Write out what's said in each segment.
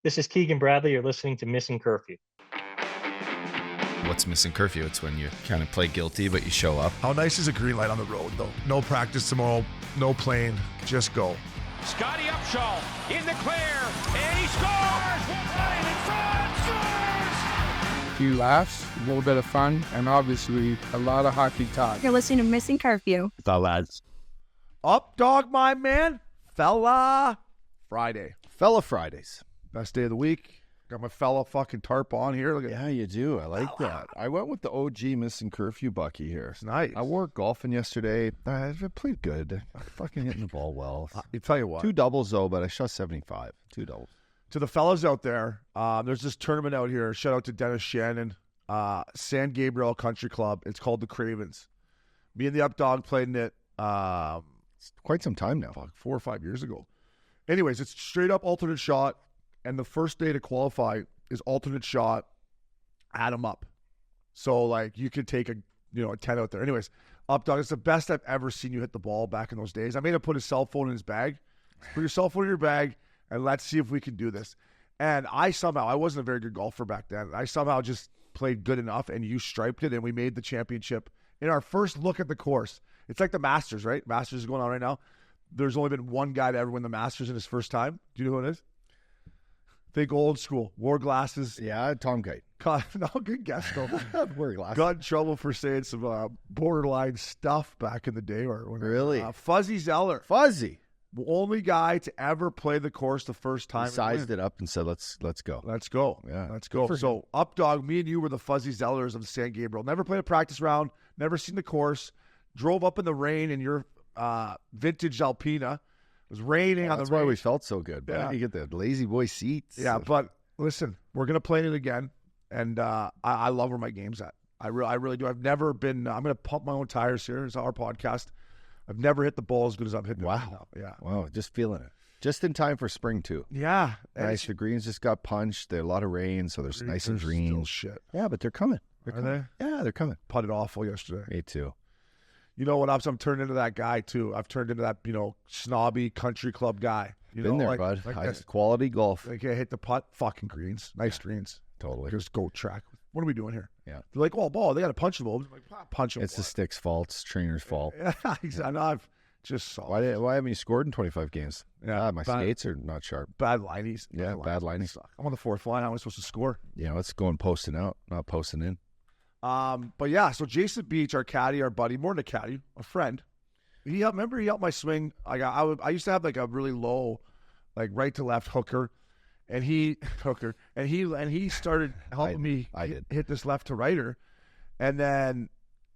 This is Keegan Bradley. You're listening to Missin Curfew. What's Missin Curfew? It's when you kind of play guilty, but you show up. How nice is a green light on the road, though? No practice tomorrow, no plane, just go. Scotty Upshaw in the clear, and he scores! Right in front, scores! A few laughs, a little bit of fun, and obviously a lot of hockey talk. You're listening to Missin Curfew. The lads. Up, dog, my man. Fella Friday. Fella Fridays. Best day of the week. Got my fella fucking tarp on here. Look at Yeah, you do. I like that. I went with the OG Missin Curfew Bucky here. It's nice. I wore golfing yesterday. I played good. Fucking hitting the ball well. You tell you what. 2 doubles, though, but I shot 75. 2 doubles. To the fellas out there, there's this tournament out here. Shout out to Dennis Shannon, San Gabriel Country Club. It's called the Cravens. Me and the Up Dog played in it It's quite some time now. 4 or 5 years ago. Anyways, it's straight up alternate shot, and the first day to qualify is alternate shot, add 'em up. So, like, you could take a 10 out there. Anyways, Up Dog, it's the best I've ever seen you hit the ball back in those days. I made him put his cell phone in his bag. Put your cell phone in your bag, and let's see if we can do this. And I wasn't a very good golfer back then. I somehow just played good enough, and you striped it, and we made the championship in our first look at the course. It's like the Masters, right? Masters is going on right now. There's only been one guy to ever win the Masters in his first time. Do you know who it is? Think old school. Wore glasses. Yeah, Tom Kite. No, good guess, though. Wore glasses. Got in trouble for saying some borderline stuff back in the day. Really? Fuzzy Zeller. Fuzzy. The only guy to ever play the course the first time. He sized it up and said, let's go. Let's go. Yeah. Let's go. So, Up Dog, me and you were the Fuzzy Zellers of San Gabriel. Never played a practice round. Never seen the course. Drove up in the rain in your vintage Alpina. It was raining on the That's why rain. we felt so good. But Yeah. you get the lazy boy seats. Yeah, but listen, we're going to play it again, and I love where my game's at. I really do. I've never been I'm going to pump my own tires here. It's our podcast. I've never hit the ball as good as I'm hitting it right now. Yeah. Wow, just feeling it. Just in time for spring, too. Yeah. Nice. The greens just got punched. There's a lot of rain, so there's nice and green. Still shit. Yeah, but they're coming. Are coming. Yeah, they're coming. Putted awful yesterday. Me too. You know what? I'm turned into that guy, too. I've turned into that, snobby country club guy. Been there, bud. Quality golf. Like, I hit the putt. Fucking greens. Nice greens. Totally. Just go track. What are we doing here? Yeah. They're like, ball. They got to punch the ball. I'm like, punch them. It's the stick's fault. It's trainer's fault. Yeah, exactly. I've just saw. Why haven't you scored in 25 games? Yeah, my skates are not sharp. Bad lineys. Yeah, bad lineys. I'm on the fourth line. How am I supposed to score? It's going posting out, not posting in. But yeah, so Jason Beach, our caddy, our buddy, more than a caddy, a friend. He helped my swing. I used to have like a really low, like right to left hooker, and he started helping me hit this left to righter, and then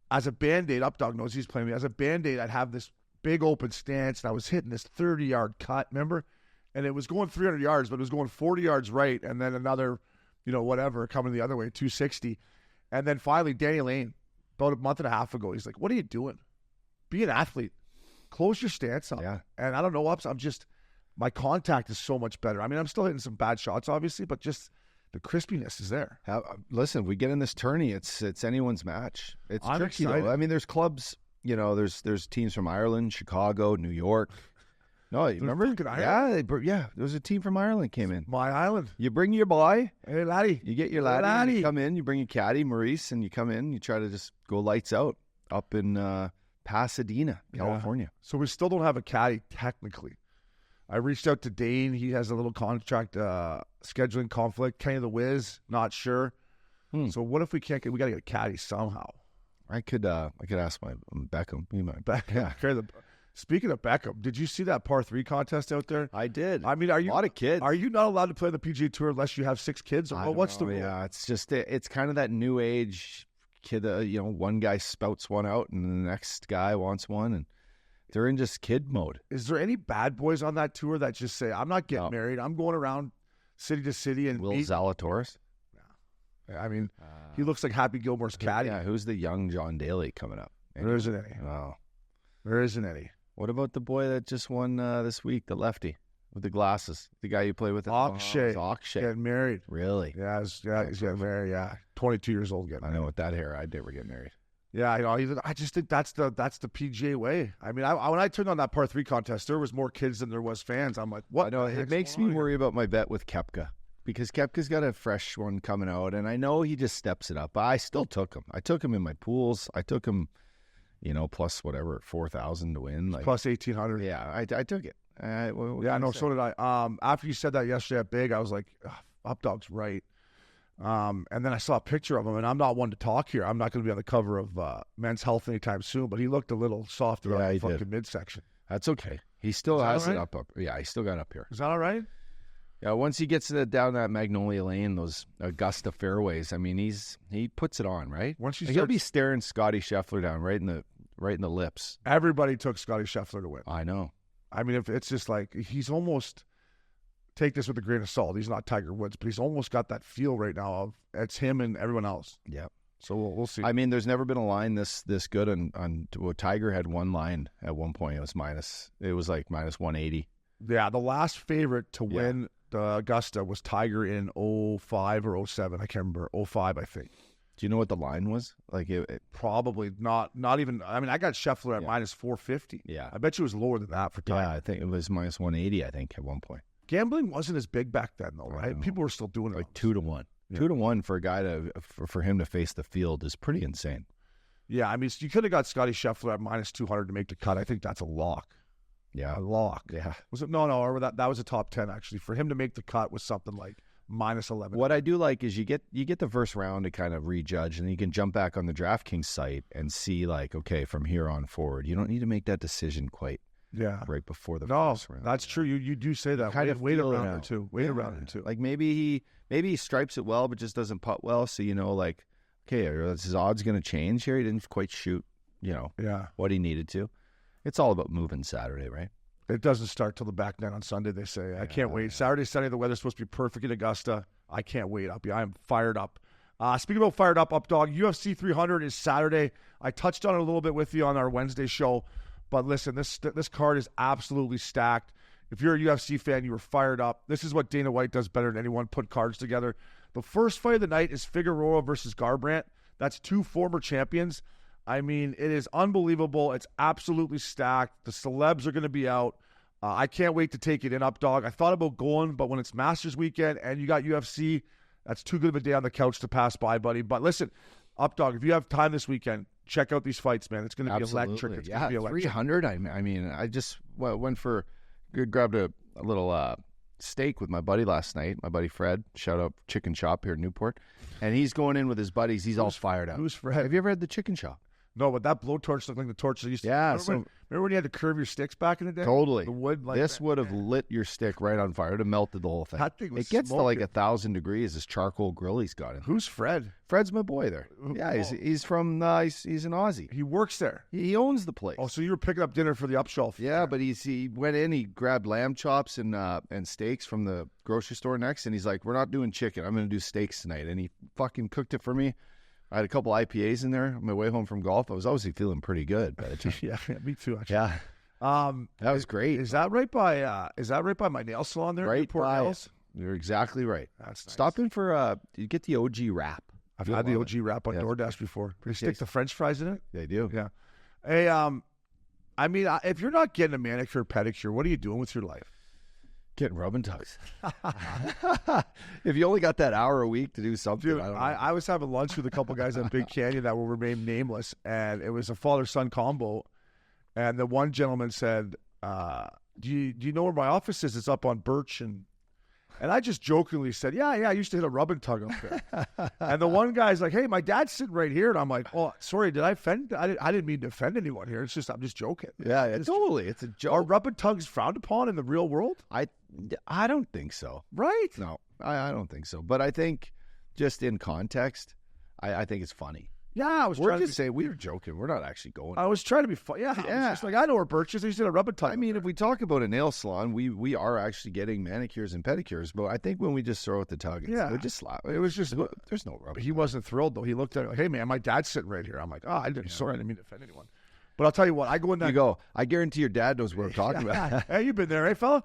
as a Band-Aid, Up Dog knows he's playing me. As a Band-Aid, I'd have this big open stance, and I was hitting this 30-yard cut, remember? And it was going 300 yards, but it was going 40 yards right, and then another, whatever, coming the other way, 260. And then finally, Danny Lane, about a month and a half ago, he's like, what are you doing? Be an athlete. Close your stance up. Yeah. And I don't know, my contact is so much better. I mean, I'm still hitting some bad shots, obviously, but just the crispiness is there. Listen, we get in this tourney, it's anyone's match. It's I'm tricky, excited. though. I mean, there's clubs, there's teams from Ireland, Chicago, New York. No, you remember? Yeah, there was a team from Ireland came in. My island. You bring your boy. Hey, laddie. You get your laddie. You come in, you bring your caddy, Maurice, and you come in, you try to just go lights out up in Pasadena, California. Yeah. So we still don't have a caddy, technically. I reached out to Dane. He has a little contract scheduling conflict. Kenny the Wiz, not sure. So what if we got to get a caddy somehow. I could ask my Beckham. Beckham. Yeah. Speaking of Beckham, did you see that par 3 contest out there? I did. I mean, a lot of kids. Are you not allowed to play on the PGA Tour unless you have 6 kids? Or what's the rule? Yeah, it's just it's kind of that new age kid. One guy spouts one out, and the next guy wants one, and they're in just kid mode. Is there any bad boys on that tour that just say, "I'm not getting married. I'm going around city to city"? And Will Zalatoris? Yeah. I mean, he looks like Happy Gilmore's caddy. Yeah, who's the young John Daly coming up? There isn't any. Oh, there isn't any. What about the boy that just won this week, the lefty with the glasses, the guy you play with? Akshay. Akshay. Getting married. Really? Yeah, he's getting married. Yeah, 22 years old getting married. I know, with that hair, I'd never get married. Yeah, I just think that's the PGA way. I mean, when I turned on that par 3 contest, there was more kids than there was fans. I'm like, what? I know, it makes me worry about my bet with Koepka. because Koepka's got a fresh one coming out, and I know he just steps it up. But I still took him. I took him in my pools. I took him, plus whatever, 4,000 to win. Like, Plus 1,800. yeah, I took it. What Yeah, can I no, say? so did I. After you said that yesterday at Big, I was like, Updog's right. And then I saw a picture of him, and I'm not one to talk here. I'm not going to be on the cover of Men's Health anytime soon, but he looked a little softer Yeah, on he the did. fucking midsection. That's okay. He still Is that has all it right? up. Yeah, he still got up here. Is that all right? Yeah, once he gets down that Magnolia Lane, those Augusta fairways, I mean, he puts it on, right? Once you He'll start, be staring Scotty Scheffler down right in the lips. everybody took Scotty Scheffler to win. I know. I mean, if it's just like he's almost, take this with a grain of salt. He's not Tiger Woods, but he's almost got that feel right now of it's him and everyone else. Yeah. So we'll see. I mean, there's never been a line this good on well, Tiger had one line at one point. It was like minus 180. Yeah, the last favorite to Yeah. win the Augusta was Tiger in 05 or 07. I can't remember. 05, I think. Do you know what the line was? Like Probably not even. I mean, I got Scheffler at Yeah. minus 450. yeah. I bet you it was lower than that for Tiger. Yeah, I think it was minus 180, I think, at one point. Gambling wasn't as big back then, though, I right? know. People were still doing it. Like 2-1. Yeah. 2-1 for a guy for him to face the field is pretty insane. Yeah, I mean, you could have got Scotty Scheffler at minus 200 to make the cut. I think that's a lock. Yeah. A lock. Yeah. Was it? No, or that was a top 10, actually. For him to make the cut was something like minus 11. What I do like is you get the first round to kind of rejudge, and then you can jump back on the DraftKings site and see, like, okay, from here on forward, you don't need to make that decision quite Yeah. right before the No, first round. that's true. You do say that. Kind of wait feel it around or out. two. Wait Yeah. around or two. Like maybe he stripes it well, but just doesn't putt well. So like, okay, is his odds going to change here? He didn't quite shoot, Yeah. what he needed to. It's all about moving Saturday, right? It doesn't start till the back nine on Sunday, they say. I can't wait. Saturday, Sunday, the weather's supposed to be perfect in Augusta. I can't wait. I'm fired up. Speaking about fired up, Updog, UFC 300 is Saturday. I touched on it a little bit with you on our Wednesday show. But listen, this card is absolutely stacked. If you're a UFC fan, you were fired up. This is what Dana White does better than anyone, put cards together. The first fight of the night is Figueroa versus Garbrandt. That's two former champions. I mean, it is unbelievable. It's absolutely stacked. The celebs are going to be out. I can't wait to take it in, Updog. I thought about going, but when it's Masters weekend and you got UFC, that's too good of a day on the couch to pass by, buddy. But listen, Updog, if you have time this weekend, check out these fights, man. It's going to be electric. It's going to be electric. 300. I mean, I just grabbed a little steak with my buddy last night. My buddy Fred, shout out Chicken Shop here in Newport, and he's going in with his buddies. He's all fired up. Who's Fred? Have you ever had the Chicken Shop? No, but that blowtorch looked like the torch they used to. Yeah, Remember when you had to curve your sticks back in the day? Totally. The wood, like This that. would have lit your stick right on fire. It would have melted the whole thing. That thing was It gets to like smoking. 1,000 degrees. This charcoal grill he's got in. Who's Fred? Fred's my boy there. Yeah, he's from he's an Aussie. He works there. He owns the place. Oh, so you were picking up dinner for the upshelf? Yeah, but he went in, he grabbed lamb chops and steaks from the grocery store next, and he's like, "We're not doing chicken. I'm going to do steaks tonight." And he fucking cooked it for me. I had a couple IPAs in there on my way home from golf. I was obviously feeling pretty good by the time. yeah, me too. Actually. Yeah, that was great. Is that right by my nail salon there? Right Newport by Nails? You're exactly right. That's nice. Stop in for you get the OG wrap. I've You'll had the love OG wrap on Yeah. DoorDash before. They stick tasty. the French fries in it. They do. Yeah. Hey, I mean, if you're not getting a manicure, pedicure, what are you doing with your life? Getting rub and tugs. If you only got that hour a week to do something, Dude, I don't know. I was having lunch with a couple guys at Big Canyon that will remain nameless, and it was a father-son combo. And the one gentleman said, do you know where my office is? It's up on Birch. And I just jokingly said, yeah, I used to hit a rub and tug up there. And the one guy's like, hey, my dad's sitting right here. And I'm like, oh, sorry, did I offend? I didn't mean to offend anyone here. I'm just joking. yeah, totally. It's a Are joke. rub and tugs frowned upon in the real world? I don't think so. Right. No, I don't think so. But I think just in context, I think it's funny. Yeah, I was We're trying to just saying we were joking. We're not actually going. I was trying to be fun. Yeah, Yeah. It's like I know where Birch is. I used to hit a rub and tug. I mean, if we talk about a nail salon, we are actually getting manicures and pedicures. But I think when we just throw out the tug, Yeah. it just slap. It was just there's no rub. He wasn't thrilled though. He looked at it like, hey man, my dad's sitting right here. I'm like, sorry, I didn't mean to offend anyone. But I'll tell you what, I go in that. You go. I guarantee your dad knows what I'm talking about. Hey, you've been there, eh, fella?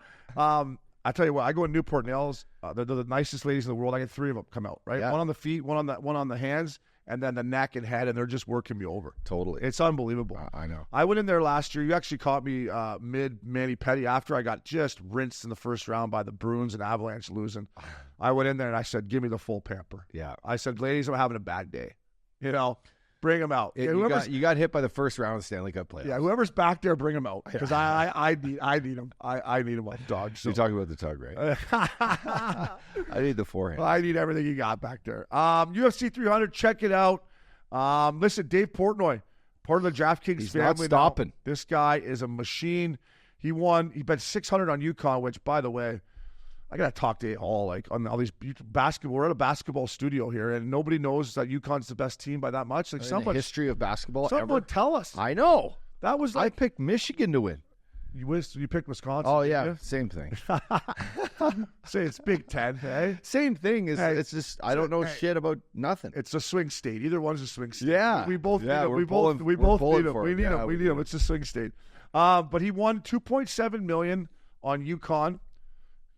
I tell you what, I go to Newport Nails. They're the nicest ladies in the world. I get 3 of them come out, right? Yeah. One on the feet, one on the hands, and then the neck and head, and they're just working me over. Totally. It's unbelievable. I know. I went in there last year. You actually caught me mid Manny Petty after I got just rinsed in the first round by the Bruins and Avalanche losing. I went in there and I said, give me the full pamper. Yeah. I said, ladies, I'm having a bad day. Bring them out. You got hit by the first round of the Stanley Cup playoffs. Yeah, whoever's back there, bring them out because I need them. I need them up, dog. So. You're talking about the tug, right? I need the forehand. I need everything you got back there. UFC 300, check it out. Listen, Dave Portnoy, part of the DraftKings He's family. not stopping. Now. This guy is a machine. He bet 600 on UConn, which, by the way, I got to talk to Hall, like, on all these basketball. We're at a basketball studio here, and nobody knows that UConn's the best team by that much. Like, In the history of basketball someone ever. tell us. I know. That was I like, picked Michigan to win. you picked Wisconsin. Oh, yeah. didn't Same thing. you? Say it's Big Ten, hey? Same thing. Hey, It's just, I don't know shit about nothing. It's a swing state. Either one's a swing state. Yeah. We both Yeah, need them. we're We pulling- both we're need pulling them. for We it. need Yeah, them. we We need do. them. It's a swing state. But he won $2.7 million on UConn.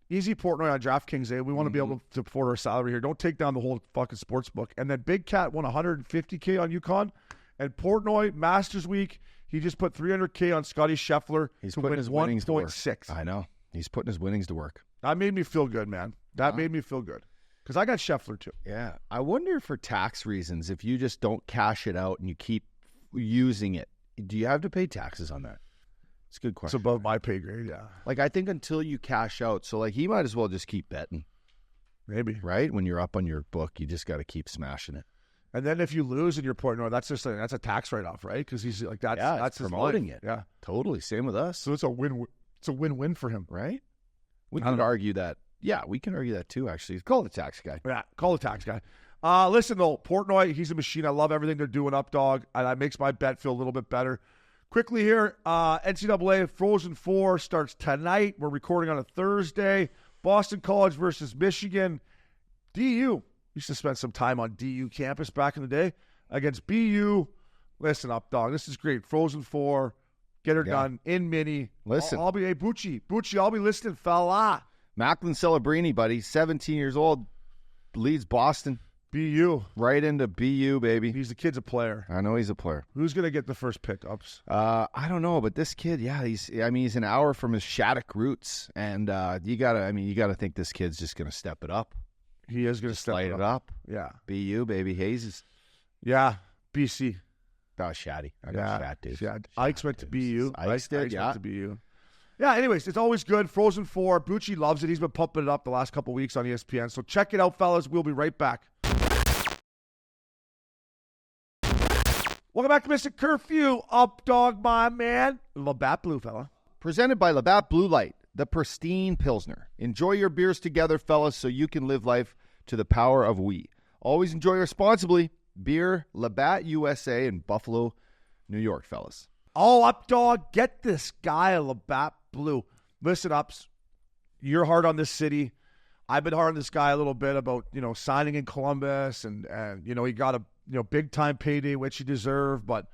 Easy Portnoy on DraftKings. We want to be able to afford our salary here. Don't take down the whole fucking sports book. And then Big Cat won $150K on UConn. And Portnoy, Masters Week, he just put $300K on Scotty Scheffler He's to putting win his winnings to work. 1.6. I know. He's putting his winnings to work. That made me feel good, man. That made me feel good. Because I got Scheffler, too. Yeah. I wonder for tax reasons, if you just don't cash it out and you keep using it, do you have to pay taxes on that? It's a good It's question. above my pay grade, yeah. Like, I think until you cash out, so like he might as well just keep betting, Maybe. right? When you're up on your book, you just got to keep smashing it. And then if you lose in your Portnoy, that's a tax write-off, right? Because he's like, that's his promoting life. it. Yeah. Totally. Same with us, So it's a win. It's a win-win for him. right? We I don't can know. argue that. Yeah, we can argue that too, actually. Call the tax guy. Yeah, call the tax guy. Listen, though, Portnoy, he's a machine. I love everything they're doing up, dog. And that makes my bet feel a little bit better. Quickly here, NCAA Frozen 4 starts tonight. We're recording on a Thursday. Boston College versus Michigan. DU. Used to spend some time on DU campus back in the day against BU. Listen up, dog. This is great. Frozen 4. Get her done in mini. Listen. I'll be, hey, Bucci, I'll be listening, fella. Macklin Celebrini, buddy, 17 years old, leads Boston BU. right into BU, baby. The kid's a player. I know he's a player. Who's going to get the first pickups? I don't know, but this kid, yeah, he's an hour from his Shattuck roots, and you gotta think this kid's just gonna step it up, He is going to step light it up. Yeah. BU, baby, Hayes. Yeah. BC. That was Shatty. I got Shat, dude. Yeah. Ike's went to BU. Ike's did, Ike's yeah. went to BU. Yeah, anyways, it's always good. Frozen 4. Bucci loves it. He's been pumping it up the last couple weeks on ESPN. So check it out, fellas. We'll be right back. Welcome back to Missin Curfew. Up, dog, my man. Labatt Blue, fella. Presented by Labatt Blue Light, the pristine Pilsner. Enjoy your beers together, fellas, so you can live life to the power of we. Always enjoy responsibly. Beer, Labatt USA in Buffalo, New York, fellas. Oh, up, dog. Get this guy a Labatt Blue. Listen, ups. You're hard on this city. I've been hard on this guy a little bit about, signing in Columbus and he got a, big time payday, which he deserved, but,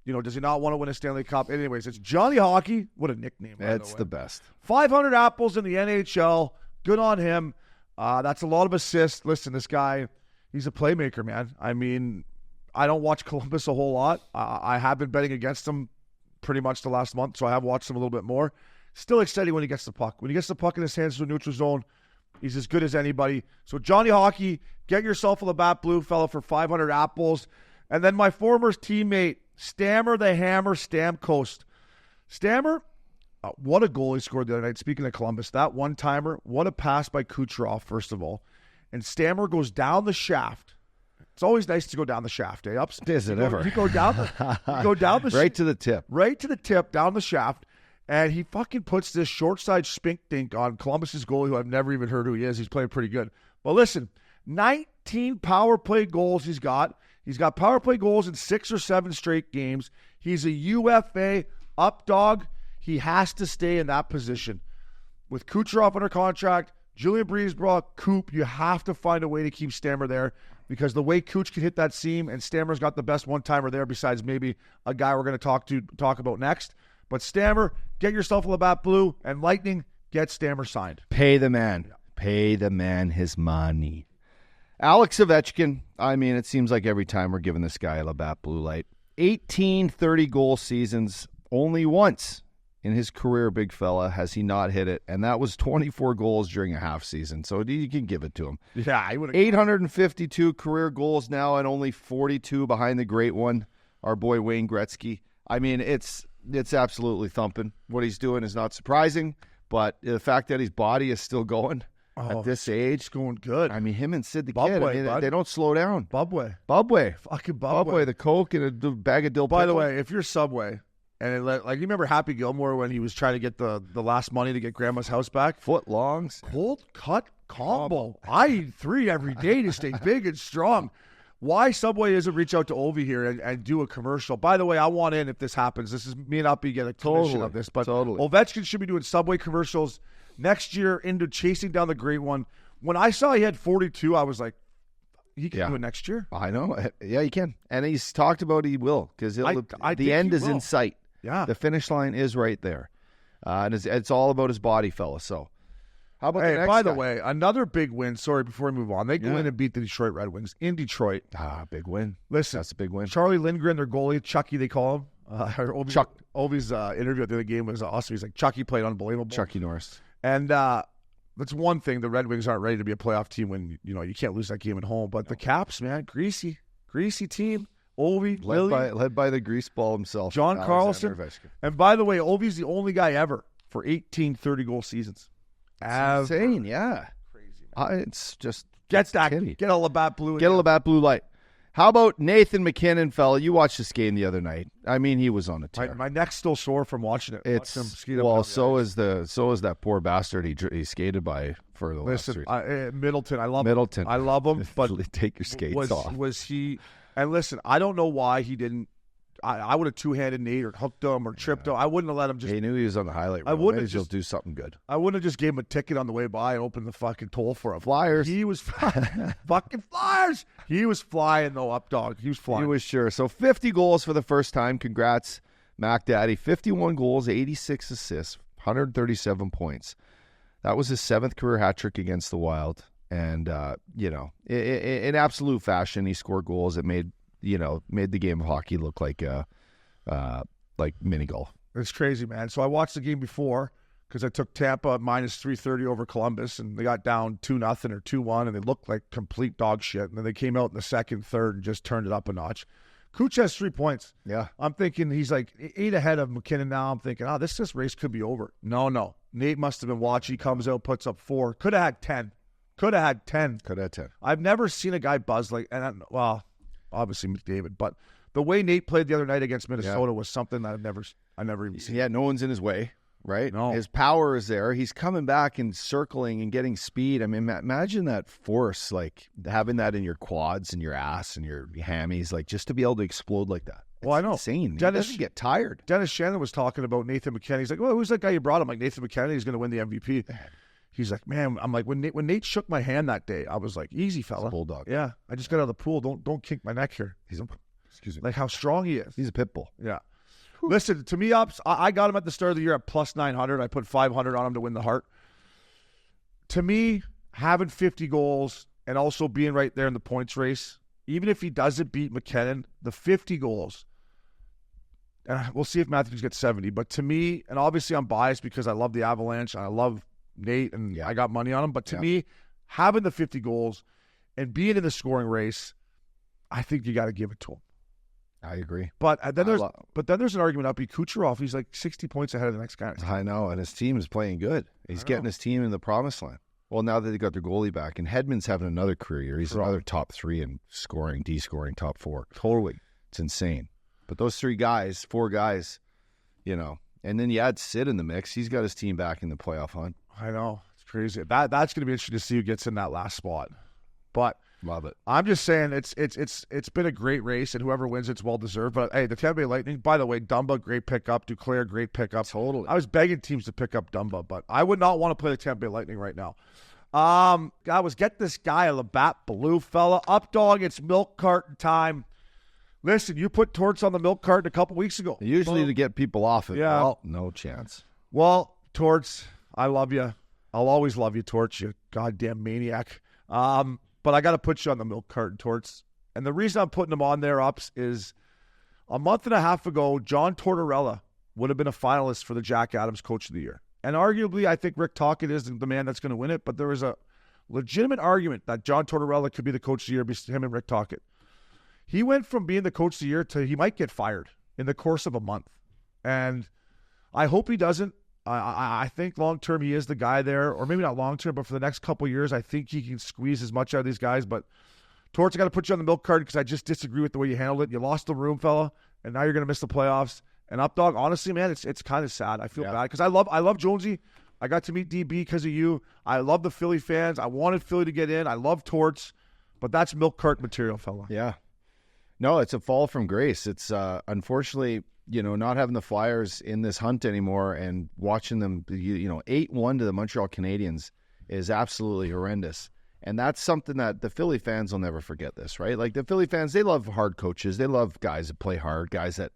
does he not want to win a Stanley Cup? Anyways, it's Johnny Hockey. What a nickname. That's the best. 500 apples in the NHL. Good on him. That's a lot of assists. Listen, this guy, he's a playmaker, man. I mean, I don't watch Columbus a whole lot. I have been betting against him pretty much the last month, so I have watched him a little bit more. Still exciting when he gets the puck. When he gets the puck in his hands to a neutral zone, he's as good as anybody. So Johnny Hockey, get yourself a Labatt Blue fella for 500 apples. And then my former teammate, Stammer the Hammer Stamkos. Stammer, what a goal he scored the other night. Speaking of Columbus, that one-timer, what a pass by Kucherov, first of all. And Stammer goes down the shaft. It's always nice to go down the shaft, eh? Ups. Is it ever? You go down the Right to the tip. right to the tip, down the shaft, and he fucking puts this short side spink dink on Columbus's goalie, who I've never even heard who he is. He's playing pretty good. But listen, 19 power play goals he's got. He's got power play goals in 6 or 7 straight games. He's a UFA up dog. He has to stay in that position. With Kucherov under contract, Julian Breesbrook, Coop, you have to find a way to keep Stammer there because the way Cooch can hit that seam, and Stammer's got the best one-timer there besides maybe a guy we're going to talk about next. But Stammer, get yourself a Labatt Blue, and Lightning, get Stammer signed. Pay the man. Pay the man his money. Alex Ovechkin, I mean, it seems like every time we're giving this guy a Labatt blue light. 18 30-goal seasons, only once in his career, big fella, has he not hit it, and that was 24 goals during a half season, so you can give it to him. Yeah, I would. 852 career goals now, and only 42 behind the great one, our boy Wayne Gretzky. I mean, it's absolutely thumping. What he's doing is not surprising, but the fact that his body is still going at this age, it's going good. I mean, him and Sid the Bubway, Kid, I mean, bud. they don't slow down. Bubway. Fucking Bubway. Bubway, the Coke and a bag of dill By the pickle. way, if you're Subway, and like you remember Happy Gilmore when he was trying to get the last money to get Grandma's house back? Foot longs. Cold cut combo. I eat 3 every day to stay big and strong. Why Subway isn't reach out to Ovi here and do a commercial? By the way, I want in if this happens. This is me and Uppy get a commission of this, but Ovechkin should be doing Subway commercials next year into chasing down the great one. When I saw he had 42, I was like, he can do it next year. I know. Yeah, he can. And he's talked about he will because the end is in sight. Yeah. The finish line is right there. And it's all about his body, fella. So how about the next by guy? the way, another big win. Sorry, before we move on. They go in and beat the Detroit Red Wings in Detroit. Big win. Listen, that's a big win. Charlie Lindgren, their goalie, Chucky, they call him. Chuck. Ovi's interview at the other game was awesome. He's like, Chucky played unbelievable. Chucky Norris. And that's one thing. The Red Wings aren't ready to be a playoff team when you can't lose that game at home. But the Caps, man, greasy team. Ovi, led by the greaseball himself, John Alexander Carlson. Ovechkin. And by the way, Ovi's the only guy ever for 18 30-goal seasons. That's insane, yeah. Crazy, man. It's just get a Labatt blue. Get a Labatt blue light. How about Nathan McKinnon, fella? You watched this game the other night. I mean, he was on a tear. My neck's still sore from watching it. So is that poor bastard he skated by for the last 3 Middleton. I love Middleton. I love him, but take your skates off. Was he? And listen, I don't know why he didn't. I would have two-handed Nate or hooked him or tripped him. I wouldn't have let him just. He knew he was on the highlight reel. I wouldn't have just do something good. I wouldn't have just gave him a ticket on the way by and opened the fucking toll for him. Flyers. He was fucking Flyers. He was flying though, up dog. He was flying. He was sure. So 50 goals for the first time. Congrats, Mac Daddy. 51 goals, 86 assists, 137 points. That was his 7th career hat trick against the Wild. And in absolute fashion, he scored goals that made the game of hockey look like mini golf. It's crazy, man. So I watched the game before because I took Tampa minus 330 over Columbus, and they got down 2-0 or 2-1, and they looked like complete dog shit. And then they came out in the second, third, and just turned it up a notch. Cooch has 3 points. Yeah. I'm thinking he's like 8 ahead of McKinnon now. I'm thinking, this race could be over. No. Nate must have been watching. He comes out, puts up 4. Could have had 10. Could have had 10. I've never seen a guy buzz like, obviously McDavid, but the way Nate played the other night against Minnesota was something that I never even seen. Yeah, no one's in his way, right? No. His power is there. He's coming back and circling and getting speed. I mean, imagine that force, like having that in your quads and your ass and your hammies, like just to be able to explode like that. Well, I know. Insane. He doesn't get tired. Dennis Shannon was talking about Nathan McKinnon. He's like, well, who's that guy you brought? I'm like, Nathan McKinnon. He's going to win the MVP. He's like, man, I'm like, when Nate shook my hand that day, I was like, easy, fella. Bulldog. Yeah, I just got out of the pool. Don't kink my neck here. Excuse me. Like how strong he is. He's a pit bull. Yeah. Listen, to me, Ups, I got him at the start of the year at plus 900. I put 500 on him to win the Hart. To me, having 50 goals and also being right there in the points race, even if he doesn't beat McKinnon, the 50 goals, and we'll see if Matthews gets 70, but to me, and obviously I'm biased because I love the Avalanche and I love Nate, and I got money on him. But to me, having the 50 goals and being in the scoring race, I think you got to give it to him. I agree. But then there's an argument up. Kucherov, he's like 60 points ahead of the next guy. I know, and his team is playing good. He's getting his team in the promised land. Well, now that they got their goalie back, and Hedman's having another career year. He's another top 3 in scoring, D-scoring, top 4. Totally. It's insane. But those 4 guys, and then you add Sid in the mix. He's got his team back in the playoff hunt. I know. It's crazy. That's going to be interesting to see who gets in that last spot. But love it. I'm just saying it's been a great race, and whoever wins it's well deserved. But hey, the Tampa Bay Lightning, by the way, Dumba, great pickup. Duclair, great pickup. Totally. I was begging teams to pick up Dumba, but I would not want to play the Tampa Bay Lightning right now. Get this guy a Labatt Blue fella. Up dog, it's milk carton time. Listen, you put Torts on the milk carton a couple weeks ago. Usually to get people off it. Yeah. Well, no chance. Well, Torts, I love you. I'll always love you, Torch, you goddamn maniac. But I got to put you on the milk carton, Torch. And the reason I'm putting him on there, Ups, is a month and a half ago, John Tortorella would have been a finalist for the Jack Adams Coach of the Year. And arguably, I think Rick Tocchet is the man that's going to win it, but there is a legitimate argument that John Tortorella could be the Coach of the Year between him and Rick Tocchet. He went from being the Coach of the Year to he might get fired in the course of a month. And I hope he doesn't. I think long-term he is the guy there, or maybe not long-term, but for the next couple of years, I think he can squeeze as much out of these guys. But Torch, I got to put you on the milk carton because I just disagree with the way you handled it. You lost the room, fella, and now you're going to miss the playoffs. And Updog, honestly, man, it's kind of sad. I feel bad because I love Jonesy. I got to meet DB because of you. I love the Philly fans. I wanted Philly to get in. I love Torch, but that's milk carton material, fella. Yeah. No, it's a fall from grace. It's unfortunately, not having the Flyers in this hunt anymore and watching them, 8-1 to the Montreal Canadiens is absolutely horrendous. And that's something that the Philly fans will never forget this, right? Like the Philly fans, they love hard coaches. They love guys that play hard, guys that,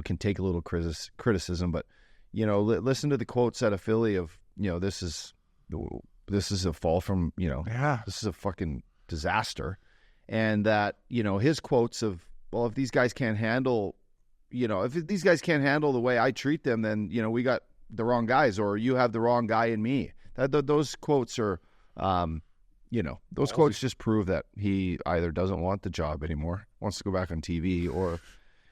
can take a little criticism. But, listen to the quotes out of Philly of, this is a fall from, this is a fucking disaster. And that, his quotes of, well, if these guys can't handle, if these guys can't handle the way I treat them, then, we got the wrong guys or you have the wrong guy in me. Those quotes are, those quotes just prove that he either doesn't want the job anymore, wants to go back on TV, or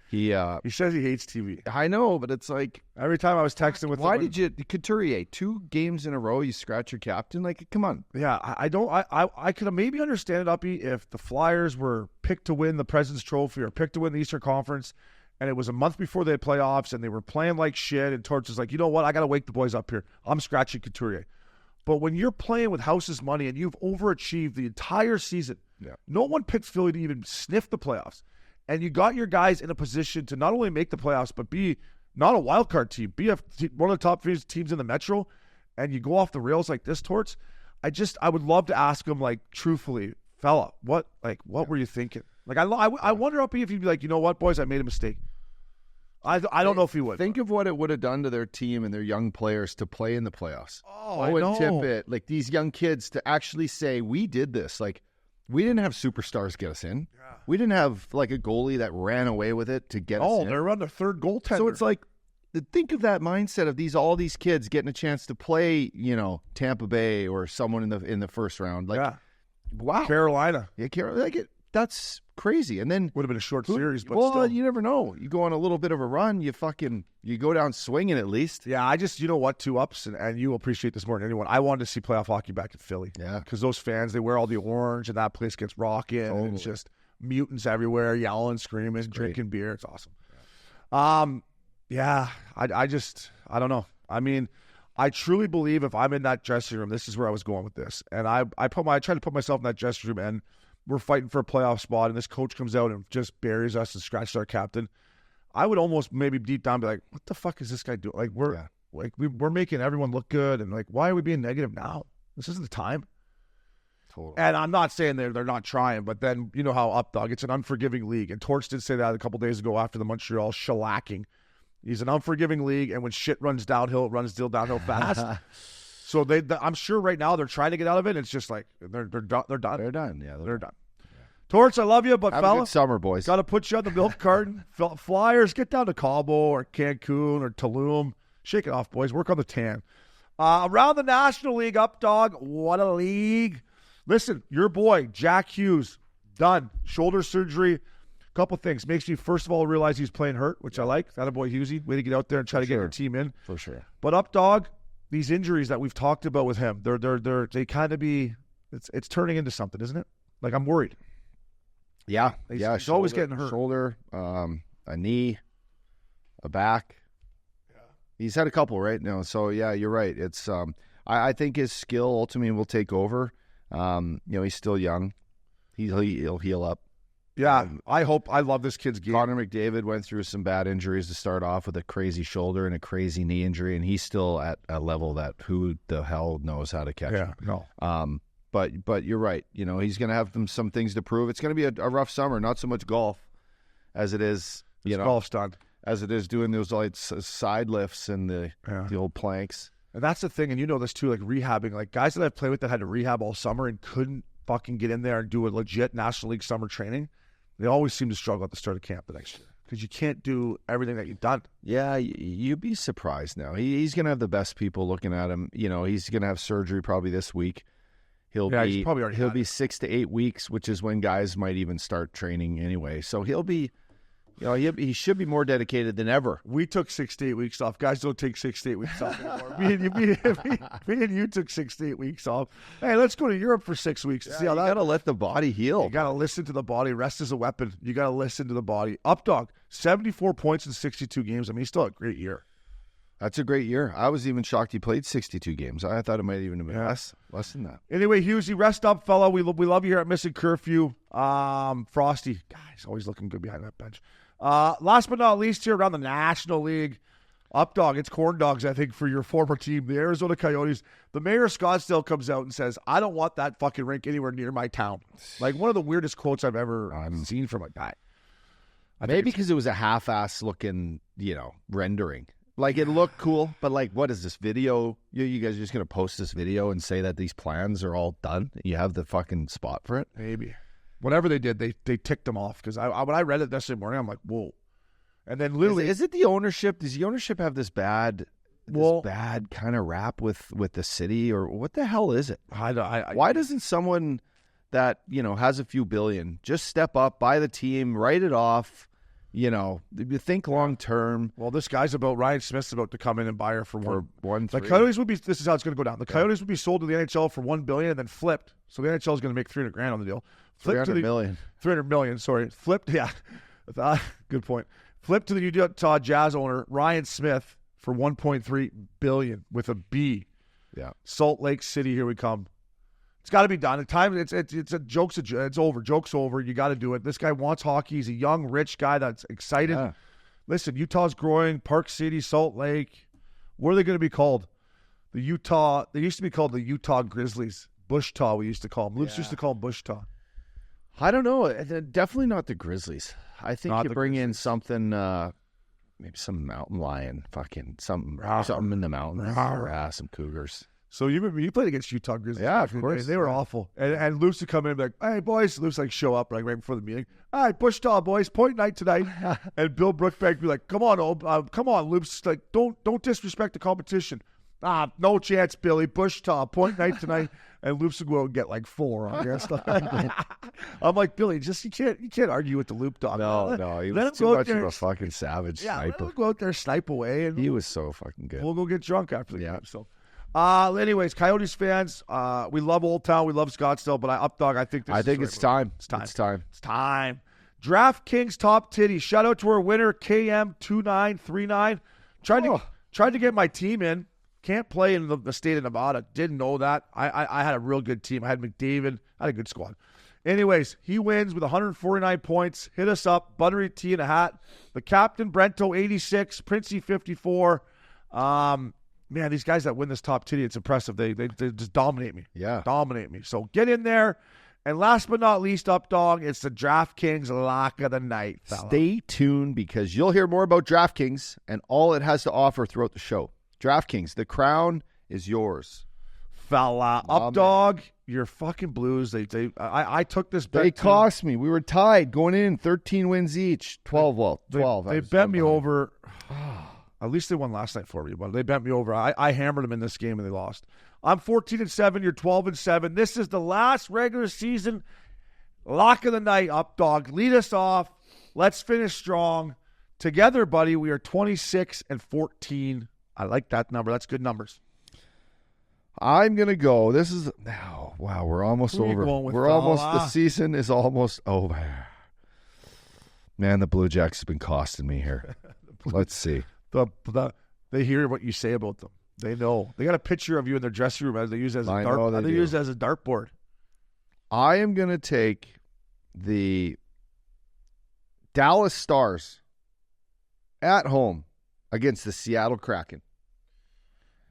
he says he hates TV. I know, but it's like every time I was texting with why did you Couturier 2 games in a row you scratch your captain? Like, come on. Yeah, I could maybe understand it, Uppy, if the Flyers were picked to win the President's Trophy or picked to win the Eastern Conference and it was a month before they had playoffs and they were playing like shit and Torch is like, you know what, I got to wake the boys up here. I'm scratching Couturier. But when you're playing with House's money and you've overachieved the entire season, no one picked Philly to even sniff the playoffs. And you got your guys in a position to not only make the playoffs, but be not a wild card team, be one of the top 3 teams in the Metro, and you go off the rails like this, Torch. I would love to ask him, like, truthfully, fella, what were you thinking? Like, I wonder if he'd be like, you know what, boys, I made a mistake. I don't know if he would. Think of what it would have done to their team and their young players to play in the playoffs. Oh, I know. Tippett, like these young kids to actually say, we did this. Like, we didn't have superstars get us in. Yeah. We didn't have like a goalie that ran away with it to get us in. Oh, they're on their third goaltender. So it's like, think of that mindset of all these kids getting a chance to play, Tampa Bay or someone in the first round. Like, wow, Carolina. Yeah, that's crazy. And then would have been a short series, but still. You never know. You go on a little bit of a run, you go down swinging at least. Yeah, I just, you know what, 2 Ups, and you will appreciate this more than anyone. I wanted to see playoff hockey back in Philly. Yeah. Because those fans, they wear all the orange, and that place gets rocking, and it's just mutants everywhere, yelling, screaming, drinking beer. It's awesome. Yeah. I don't know. I mean, I truly believe if I'm in that dressing room, this is where I was going with this. And I tried to put myself in that dressing room, and we're fighting for a playoff spot, and this coach comes out and just buries us and scratches our captain. I would almost maybe deep down be like, what the fuck is this guy doing? Like, we're making everyone look good, and like, why are we being negative now? This isn't the time. Totally. And I'm not saying they're not trying, but then you know how Updog, it's an unforgiving league. And Torch did say that a couple days ago after the Montreal shellacking. He's an unforgiving league, and when shit runs downhill, it runs still downhill fast. So I'm sure right now they're trying to get out of it. And it's just like they're done. They're done. They're done. Yeah, they're done. Torch, I love you, but have fella, a good summer, boys. Got to put you on the milk carton. Flyers, get down to Cabo or Cancun or Tulum. Shake it off, boys. Work on the tan. Around the National League, Updog, what a league. Listen, your boy, Jack Hughes, done. Shoulder surgery. Couple things. Makes you, first of all, realize he's playing hurt, which I like. That a boy, Hughesy. Way to get out there and try to get your team in. For sure. But Updog, these injuries that we've talked about with him, they kind of be, it's turning into something, isn't it? Like, I'm worried. Yeah. He's always getting hurt. Shoulder, a knee, a back. Yeah. He's had a couple right now. So, yeah, you're right. It's I think his skill ultimately will take over. He's still young. He'll heal up. Yeah, I love this kid's game. Connor McDavid went through some bad injuries to start off with a crazy shoulder and a crazy knee injury, and he's still at a level that who the hell knows how to catch him. No. But you're right. He's going to have some things to prove. It's going to be a rough summer, not so much golf as it is, golf's done. As it is doing those like side lifts and the old planks. And that's the thing, and you know this too, like rehabbing. Like guys that I've played with that had to rehab all summer and couldn't fucking get in there and do a legit National League summer training, they always seem to struggle at the start of camp the next year because you can't do everything that you've done. Yeah, you'd be surprised now. He's going to have the best people looking at him. You know, he's going to have surgery probably this week. He's probably already he'll be 6 to 8 weeks, which is when guys might even start training anyway. So he'll be, you know, he should be more dedicated than ever. We took 6 to 8 weeks off. Guys don't take 6 to 8 weeks off anymore. me and you took 6 to 8 weeks off. Hey, let's go to Europe for 6 weeks. See how you that. got to let the body heal. You got to listen to the body. Rest is a weapon. You got to listen to the body. Updog, 74 points in 62 games. I mean, he's still a great year. That's a great year. I was even shocked he played 62 games. I thought it might even have been less than that. Anyway, Hughesy, rest up, fella. We love you here at Missin Curfew. Frosty, God, he's always looking good behind that bench. Last but not least here around the National League, Updog, it's corn dogs, I think, for your former team, the Arizona Coyotes. The mayor of Scottsdale comes out and says, I don't want that fucking rink anywhere near my town. Like one of the weirdest quotes I've ever seen from a guy. Maybe because it was a half-ass looking, you know, rendering. Like, it looked cool, but, like, what is this video? You guys are just going to post this video and say that these plans are all done? You have the fucking spot for it? Maybe. Whatever they did, they ticked them off. Because when I read it yesterday morning, I'm like, whoa. And then literally... Is it the ownership? Does the ownership have this bad kind of rap with the city? Or what the hell is it? Why doesn't someone that, you know, has a few billion just step up, buy the team, write it off? You know, you think long term. Well, this guy's Ryan Smith's about to come in and buy her for one. The Coyotes would be. This is how it's going to go down. The Coyotes would be sold to the NHL for $1 billion and then flipped. So the NHL is going to make $300,000 on the deal. $300 million. $300 million. Sorry, flipped. Yeah, good point. Flipped to the Utah Jazz owner Ryan Smith for $1.3 billion with a B. Yeah. Salt Lake City. Here we come. It's got to be done. It's a joke's it's over. Joke's over. You got to do it. This guy wants hockey. He's a young, rich guy that's excited. Yeah. Listen, Utah's growing. Park City, Salt Lake. What are they going to be called? They used to be called the Utah Grizzlies. Bushtaw, we used to call them. Loops used to call them Bushtaw. I don't know. Definitely not the Grizzlies. I think you bring in something, maybe some mountain lion, fucking something in the mountains. Some cougars. So you played against Utah Grizzlies. Yeah, of course. They were awful. And Loops would come in and be like, hey, boys. Loops like show up right before the meeting. All right, Bushtaw, boys. Point night tonight. And Bill Brookbank would be like, come on, Loops. Like, don't disrespect the competition. No chance, Billy. Bushtaw, point night tonight. And Loops would go out and get like 4 on here. I'm like, Billy, you can't argue with the Loop dog. No, he was too much of a fucking savage sniper. Let him go out there, snipe away. And he was so fucking good. We'll go get drunk after the game. So. Anyways, Coyotes fans, we love Old Town, we love Scottsdale, but I think it's time. It's time. DraftKings top titty. Shout out to our winner, KM2939. Tried to get my team in. Can't play in the state of Nevada. Didn't know that. I had a real good team. I had McDavid. I had a good squad. Anyways, he wins with 149 points. Hit us up. Buttery tea in a hat. The captain, Brento, 86. Princey, 54. Man, these guys that win this top titty, it's impressive. They just dominate me. Yeah. Dominate me. So get in there. And last but not least, Updog, it's the DraftKings lock of the night, fella. Stay tuned because you'll hear more about DraftKings and all it has to offer throughout the show. DraftKings, the crown is yours. Fella. Updog, your fucking Blues. I took this bet. They cost me. We were tied going in, 13 wins each. 12. They bet me over. At least they won last night for me, but they bent me over. I hammered them in this game and they lost. I'm 14-7. You're 12-7. This is the last regular season lock of the night. Updog, lead us off. Let's finish strong together, buddy. We are 26-14. I like that number. That's good numbers. I'm gonna go. This is wow. We're almost over. The season is almost over. Man, the Blue Jacks have been costing me here. Let's see. They hear what you say about them. They know. They got a picture of you in their dressing room as they use it as a dart. They use it as a dartboard. I am going to take the Dallas Stars at home against the Seattle Kraken.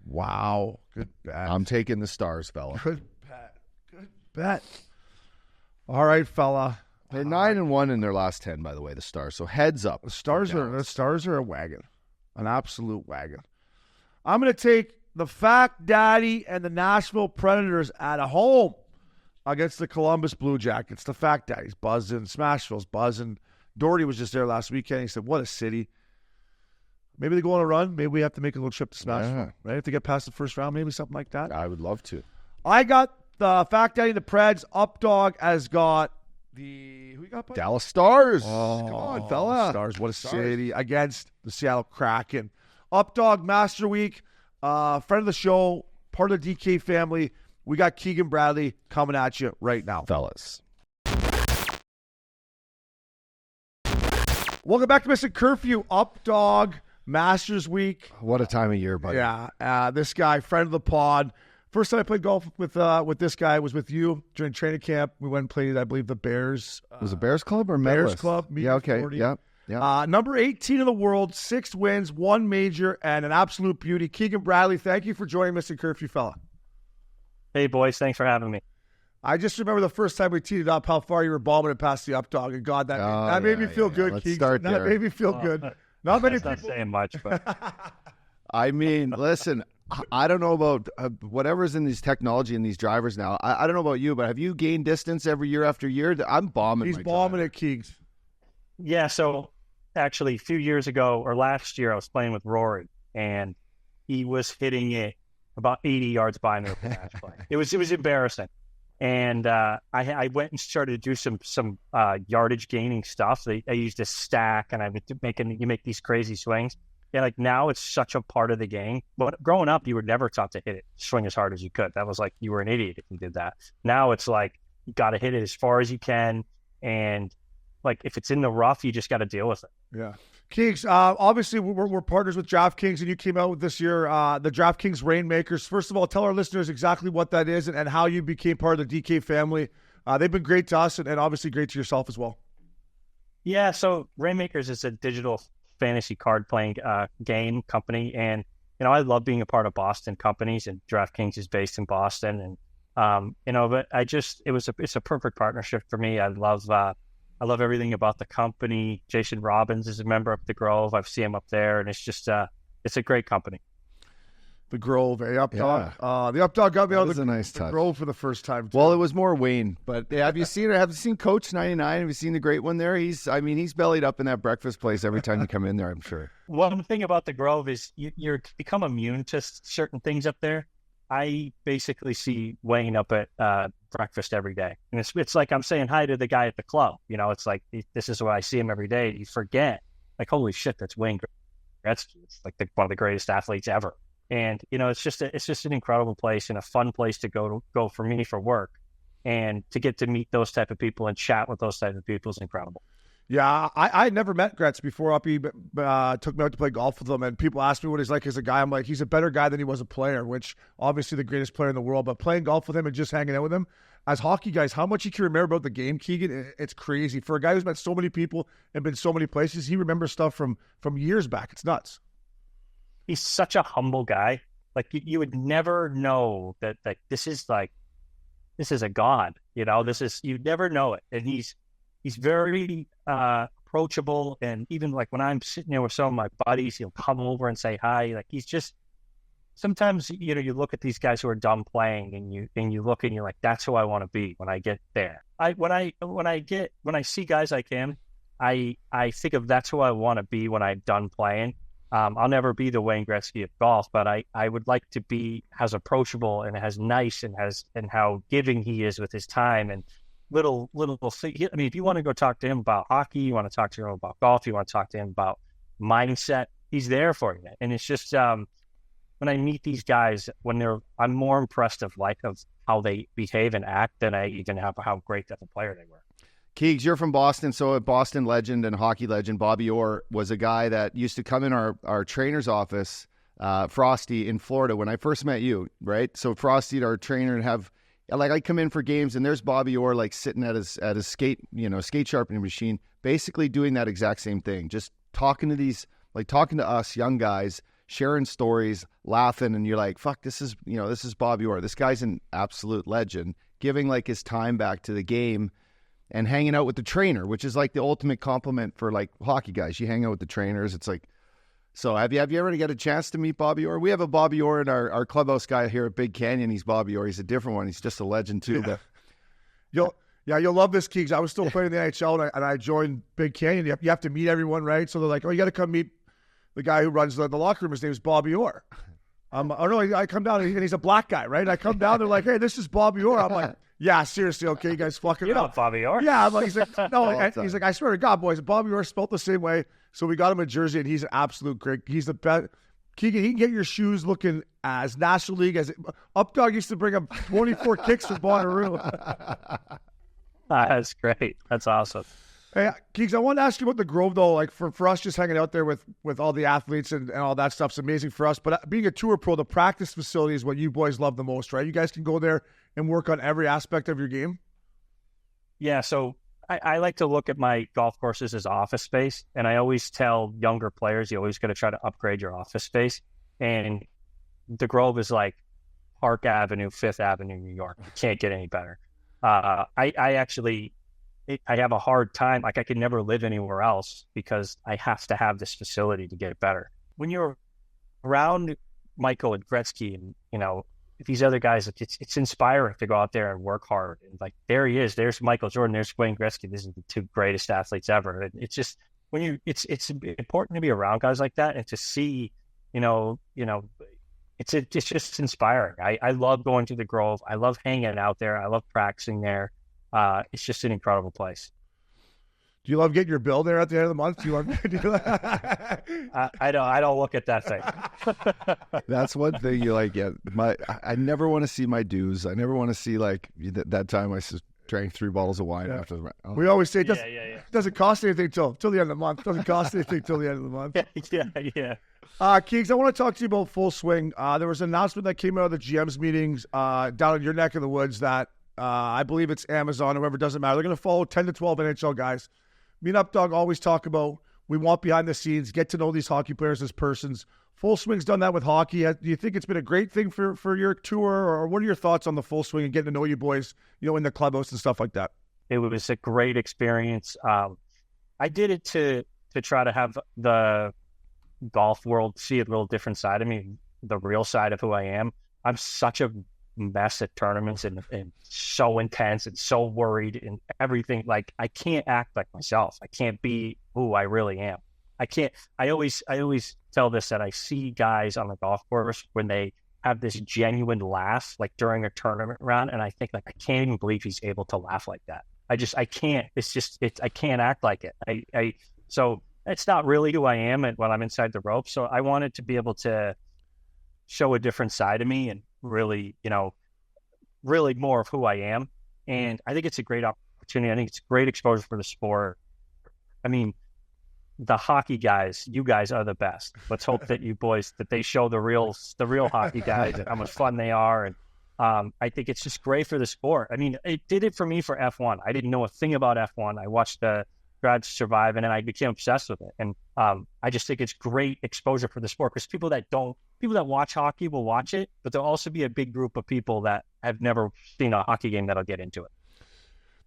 Wow, good bet. I'm taking the Stars, fella. Good bet. All right, fella. They're 9-1 in their last 10, by the way. The Stars. So heads up. The Stars are a wagon. An absolute wagon. I'm going to take the Fact Daddy and the Nashville Predators at home against the Columbus Blue Jackets. The Fact Daddy's buzzing. Smashville's buzzing. Doherty was just there last weekend. He said, what a city. Maybe they go on a run. Maybe we have to make a little trip to Smashville, right? If they get past the first round, maybe something like that. I would love to. I got the Fact Daddy, the Preds. Updog has got who you got? Buddy? Dallas Stars. Oh, come on, fella. Stars, what a city. Against the Seattle Kraken. Updog Master Week. Friend of the show, part of the DK family. We got Keegan Bradley coming at you right now. Fellas. Welcome back to Missin Curfew. Updog Masters Week. What a time of year, buddy. Yeah, this guy, friend of the pod. First time I played golf with this guy was with you during training camp. We went and played, I believe, the Bears. Was it Bears Club or Bears Medalist? Club? Yeah, okay. 40. Yeah. Number 18 in the world, 6 wins, 1 major, and an absolute beauty. Keegan Bradley, thank you for joining Missin Curfew, fella. Hey, boys. Thanks for having me. I just remember the first time we teed it up, how far you were bombing it past the Updog, and God, that made me feel good, Let's Keegan. start That there. made me feel good. Not many That's not people. saying much, but I mean, listen, I don't know about whatever's in these technology and these drivers now. I don't know about you, but have you gained distance every year after year? I'm bombing. He's my bombing driver. it, Keegs. yeah. So actually, a few years ago or last year, I was playing with Rory, and he was hitting it about 80 yards by me with the match play. It was embarrassing. And I went and started to do some yardage gaining stuff. I used a stack, and I would you make these crazy swings. And like now, it's such a part of the game. But growing up, you were never taught to hit it, swing as hard as you could. That was like you were an idiot if you did that. Now it's like you got to hit it as far as you can, and like if it's in the rough, you just got to deal with it. Yeah. Keegs, obviously we're partners with DraftKings, and you came out with this year, the DraftKings Rainmakers. First of all, tell our listeners exactly what that is and how you became part of the DK family. They've been great to us and obviously great to yourself as well. Yeah, so Rainmakers is a digital fantasy card playing game company, and I love being a part of Boston companies, and DraftKings is based in Boston, and but it's a perfect partnership for me. I love everything about the company. Jason Robbins is a member of the Grove. I've seen him up there, and it's just it's a great company. The Grove, Updog. The Updog got me out of a nice the touch. Grove for the first time. Too. Well, it was more Wayne, but have you seen it? Have you seen Coach 99? Have you seen the great one there? He's bellied up in that breakfast place every time you come in there, I'm sure. One thing about the Grove is you're become immune to certain things up there. I basically see Wayne up at breakfast every day. And it's like I'm saying hi to the guy at the club. It's like this is why I see him every day. You forget, like, holy shit, that's Wayne Gretzky. It's like one of the greatest athletes ever. And, it's just an incredible place and a fun place to go for me for work. And to get to meet those type of people and chat with those type of people is incredible. Yeah, I had never met Gretz before. Uppy took me out to play golf with him, and people asked me what he's like as a guy. I'm like, he's a better guy than he was a player, which obviously the greatest player in the world. But playing golf with him and just hanging out with him, as hockey guys, how much he can remember about the game, Keegan, it's crazy. For a guy who's met so many people and been so many places, he remembers stuff from years back. It's nuts. He's such a humble guy. Like you would never know that this is a god. You'd never know it, and he's very approachable, and even like when I'm sitting there with some of my buddies, he'll come over and say hi. Like he's just sometimes you look at these guys who are done playing, and you look and you're like, that's who I want to be when I get there. When I see guys like him, I think of that's who I want to be when I'm done playing. I'll never be the Wayne Gretzky of golf, but I would like to be as approachable and as nice and how giving he is with his time and little. I mean, if you want to go talk to him about hockey, you want to talk to him about golf, you want to talk to him about mindset, he's there for you. And it's just when I meet these guys, I'm more impressed of how they behave and act than I even have how great of a player they were. Keegs, you're from Boston, so a Boston legend and hockey legend, Bobby Orr, was a guy that used to come in our trainer's office, Frosty, in Florida when I first met you, right? So Frosty, our trainer, and I'd come in for games, and there's Bobby Orr sitting at his skate sharpening machine, basically doing that exact same thing, just talking to us young guys, sharing stories, laughing, and you're like, fuck, this is Bobby Orr. This guy's an absolute legend, giving his time back to the game. And hanging out with the trainer, which is the ultimate compliment for hockey guys. You hang out with the trainers. It's So have you ever get a chance to meet Bobby Orr? We have a Bobby Orr in our clubhouse guy here at Big Canyon. He's Bobby Orr. He's a different one. He's just a legend too. But You'll love this, Keegs. I was still playing in the NHL, and I joined Big Canyon. You have to meet everyone, right? So they're like, oh, you got to come meet the guy who runs the locker room. His name is Bobby Orr. I come down, and he's a black guy, right? And I come down, they're like, hey, this is Bobby Orr. I'm like, yeah, seriously, okay, you guys fucking You know Bobby Orr. Yeah, I'm like, he's like, no, he's like, I swear to God, boys, Bobby Orr spelled the same way. So we got him a jersey, and he's an absolute great. He's the best. Keegan, he can get your shoes looking as National League as Updog used to bring him 24 kicks from Bonnaroo. That's great. That's awesome. Hey, Keegs, I wanted to ask you about the Grove, though. Like, for us just hanging out there with all the athletes and all that stuff's amazing for us. But being a tour pro, the practice facility is what you boys love the most, right? You guys can go there and work on every aspect of your game? Yeah, so I like to look at my golf courses as office space. And I always tell younger players, you always got to try to upgrade your office space. And the Grove is like Park Avenue, Fifth Avenue, New York. You can't get any better. I have a hard time. Like, I could never live anywhere else because I have to have this facility to get better. When you're around Michael and Gretzky and, these other guys, it's inspiring to go out there and work hard. And like, there he is. There's Michael Jordan. There's Wayne Gretzky. These are the two greatest athletes ever. And it's just, it's important to be around guys like that and to see, it's just inspiring. I love going to the Grove. I love hanging out there. I love practicing there. It's just an incredible place. Do you love getting your bill there at the end of the month? I don't look at that thing. That's one thing you like. Yeah, I never want to see my dues. I never want to see like that time I drank 3 bottles of wine after the. Oh. We always say it doesn't cost anything till the end of the month. Doesn't cost anything till the end of the month. Yeah. Keegs, I want to talk to you about Full Swing. There was an announcement that came out of the GM's meetings down in your neck of the woods that I believe it's Amazon or whoever, doesn't matter. They're going to follow 10 to 12 NHL guys. Me and Updog always talk about we want behind the scenes, get to know these hockey players as persons. Full Swing's done that with hockey. Do you think it's been a great thing for your tour, or what are your thoughts on the Full Swing and getting to know you boys, in the clubhouse and stuff like that? It was a great experience. I did it to try to have the golf world see a little different side of me, the real side of who I am. I'm such a mess at tournaments and so intense and so worried and everything. Like, I can't act like myself. I can't be who I really am. I always tell this, that I see guys on the golf course when they have this genuine laugh, like during a tournament round, and I think, like, I can't even believe he's able to laugh like that. I can't. I can't act like it. So it's not really who I am when I'm inside the ropes. So I wanted to be able to show a different side of me and really, really more of who I am. And I think it's a great opportunity. I think it's great exposure for the sport. I mean, the hockey guys, you guys are the best. Let's hope that you boys, that they show the real hockey guys and how much fun they are. And I think it's just great for the sport. I mean, it did it for me for F1. I didn't know a thing about F1. I watched the Drive to Survive, and then I became obsessed with it. And I just think it's great exposure for the sport, because people that watch hockey will watch it, but there'll also be a big group of people that have never seen a hockey game that'll get into it.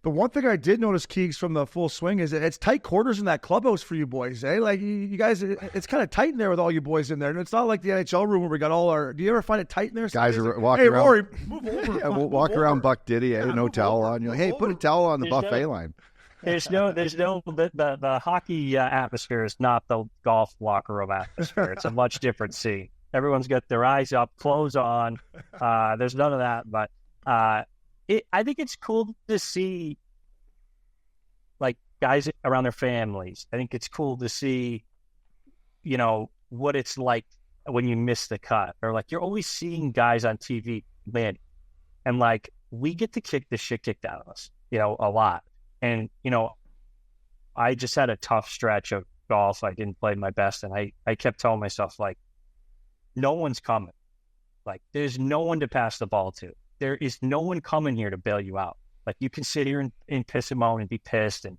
The one thing I did notice, Keegs, from the Full Swing is that it's tight quarters in that clubhouse for you boys, eh? Like, you guys, it's kind of tight in there with all you boys in there. And it's not like the NHL room where we got all our... Do you ever find it tight in there? Guys are walking around... Hey, Rory, move over. Yeah, we'll walk around Buck Diddy, no towel on. You're like, hey, put a towel on the buffet line. The hockey atmosphere is not the golf locker room atmosphere. It's a much different scene. Everyone's got their eyes up, clothes on. There's none of that. But I think it's cool to see, like, guys around their families. I think it's cool to see, what it's like when you miss the cut, or like you're always seeing guys on TV, man, and like we get to kick the shit kicked out of us, a lot. And, I just had a tough stretch of golf. I didn't play my best. And I kept telling myself, like, no one's coming. Like, there's no one to pass the ball to. There is no one coming here to bail you out. Like, you can sit here and piss and moan and be pissed and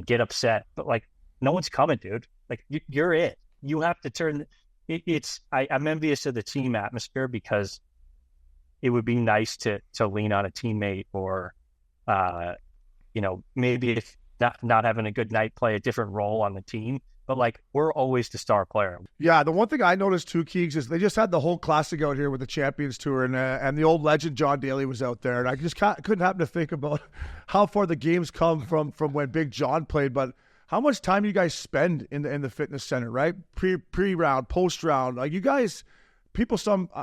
get upset. But, like, no one's coming, dude. Like, you're it. You have to turn. I'm envious of the team atmosphere, because it would be nice to lean on a teammate, or, maybe if not having a good night, play a different role on the team. but like we're always the star player. Yeah, the one thing I noticed too, Keegs, is they just had the whole classic out here with the Champions Tour, and the old legend John Daly was out there, and I just couldn't happen to think about how far the games come from when Big John played, but how much time you guys spend in the fitness center, right? Pre-round, post-round, like you guys.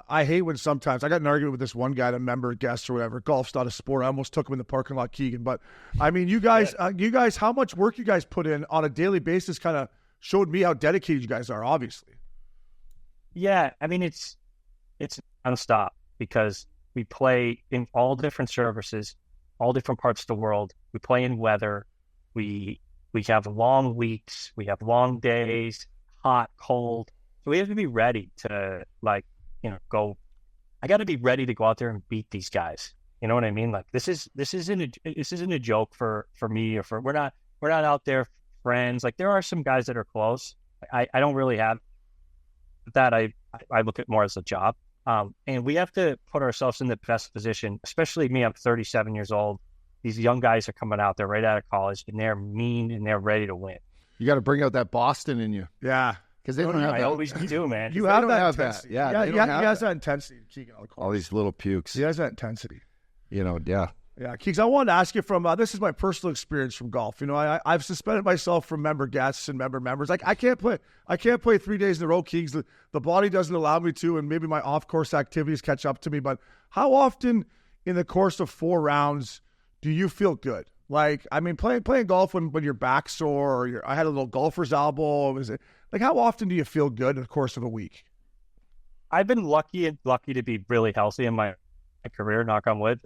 I hate when sometimes I got in an argument with this one guy, a member, guest, or whatever. Golf's not a sport. I almost took him in the parking lot, Keegan. But I mean, you guys, how much work you guys put in on a daily basis, kind of showed me how dedicated you guys are. Obviously. Yeah, I mean it's nonstop because we play in all different services, all different parts of the world. We play in weather. We have long weeks. We have long days, hot, cold. So we have to be ready to go. I got to be ready to go out there and beat these guys. You know what I mean? Like this isn't a joke for me or we're not out there friends. Like there are some guys that are close. I don't really have that. I look at more as a job. And we have to put ourselves in the best position, especially me. I'm 37 years old. These young guys are coming out. They're right out of college and they're mean and they're ready to win. You got to bring out that Boston in you. Yeah. Because they don't have that. I always do, man. You have that intensity. Yeah, he has that intensity. All these little pukes. He has that intensity. Yeah. Yeah, Keeks, I wanted to ask you from this is my personal experience from golf. You know, I've suspended myself from member guests and member members. Like I can't play 3 days in a row, Keeks. The body doesn't allow me to, and maybe my off-course activities catch up to me. But how often in the course of 4 rounds do you feel good? Like, I mean, playing golf when your back's sore or I had a little golfer's elbow. Like, how often do you feel good in the course of a week? I've been lucky to be really healthy in my career, knock on wood.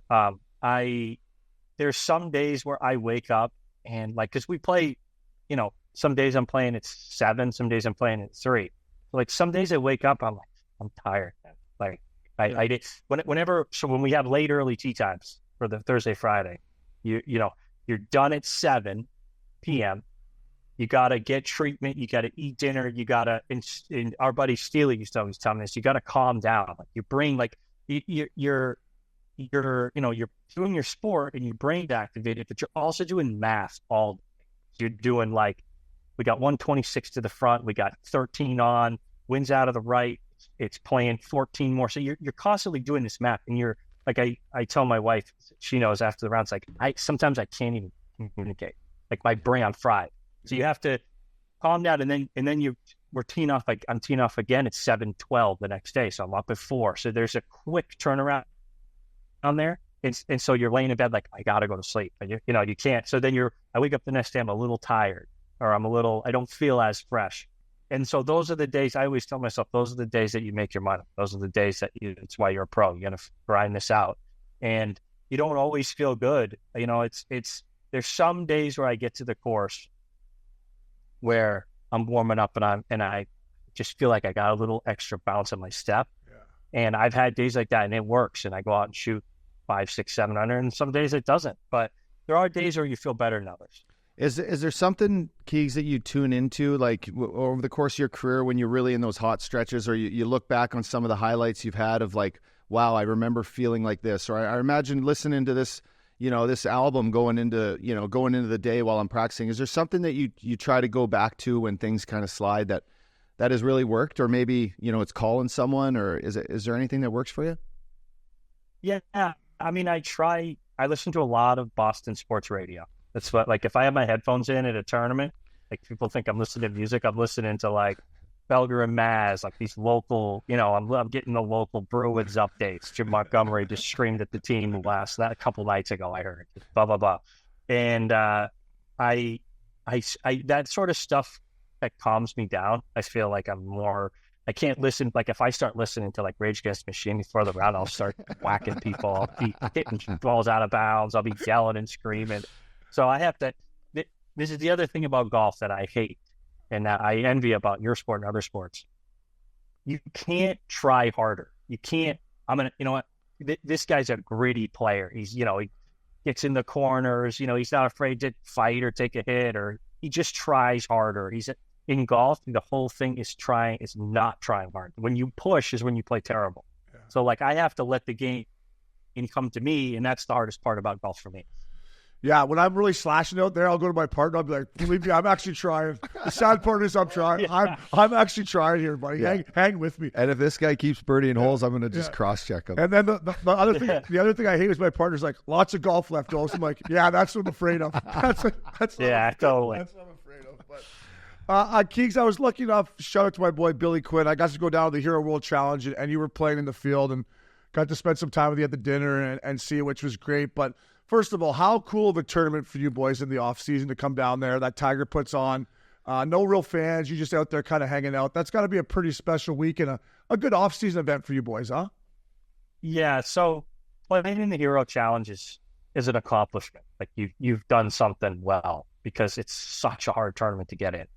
There's some days where I wake up and because we play, some days I'm playing at 7, some days I'm playing at 3. Like some days I wake up, I'm tired. Like I did whenever. So when we have late early tee times for the Thursday, Friday, you're done at 7 p.m. You got to get treatment. You got to eat dinner. You got to, and our buddy Steely used to always tell me this, you got to calm down. Like your brain, you're doing your sport and your brain's activated, but you're also doing math all day. You're doing we got 126 to the front. We got 13 on, winds out of the right. It's playing 14 more. So you're constantly doing this math and you're, I tell my wife, she knows after the rounds, sometimes I can't even communicate. Like my brain, I'm fried. So you have to calm down, and then we're teeing off. I'm teeing off again at 7:12 the next day, so I'm up at 4. So there's a quick turnaround on there, and so you're laying in bed I gotta go to sleep, and you can't. So then I wake up the next day, I'm a little tired, or I don't feel as fresh. And so those are the days I always tell myself, those are the days that you make your money. Those are the days it's why you're a pro. You got to grind this out. And you don't always feel good. There's some days where I get to the course where I'm warming up and I just feel like I got a little extra bounce in my step. Yeah. And I've had days like that and it works. And I go out and shoot 5, 6, 7 under, and some days it doesn't. But there are days where you feel better than others. Is there something, Keegs, that you tune into over the course of your career when you're really in those hot stretches, or you look back on some of the highlights you've had of wow, I remember feeling like this, or I imagine listening to this, this album going into the day while I'm practicing. Is there something that you try to go back to when things kind of slide that has really worked, or maybe, it's calling someone, or is there anything that works for you? Yeah. I mean, I listen to a lot of Boston sports radio. That's what, if I have my headphones in at a tournament, people think I'm listening to music. I'm listening to Belger and Maz, these local, I'm getting the local Bruins updates. Jim Montgomery just screamed at the team that a couple nights ago, I heard, blah, blah, blah. And I that sort of stuff that calms me down. I feel like I can't listen. If I start listening to Rage Against the Machine before the round, I'll start whacking people. I'll be hitting balls out of bounds. I'll be yelling and screaming. So I have to, this is the other thing about golf that I hate and that I envy about your sport and other sports. You can't try harder. You can't, this guy's a gritty player. He's, he gets in the corners, he's not afraid to fight or take a hit, or he just tries harder. In golf, the whole thing is not trying hard. When you push is when you play terrible. Yeah. So I have to let the game come to me, and that's the hardest part about golf for me. Yeah, when I'm really slashing out there, I'll go to my partner. I'll be like, believe me, I'm actually trying. The sad part is I'm trying. I'm actually trying here, buddy. Yeah. Hang with me. And if this guy keeps birdieing holes, I'm going to just cross-check him. And then the other thing I hate is my partner's like, lots of golf left, also. I'm like, yeah, that's what I'm afraid of. That's yeah, totally. That's what I'm afraid of. But Keegs, I was lucky enough, shout out to my boy Billy Quinn. I got to go down to the Hero World Challenge, and you were playing in the field, and got to spend some time with you at the dinner and see it, which was great. But first of all, how cool of a tournament for you boys in the off-season to come down there that Tiger puts on. No real fans. You just out there kind of hanging out. That's got to be a pretty special week and a good off-season event for you boys, huh? Yeah, so playing in the Hero Challenge is an accomplishment. Like you've done something well because it's such a hard tournament to get in.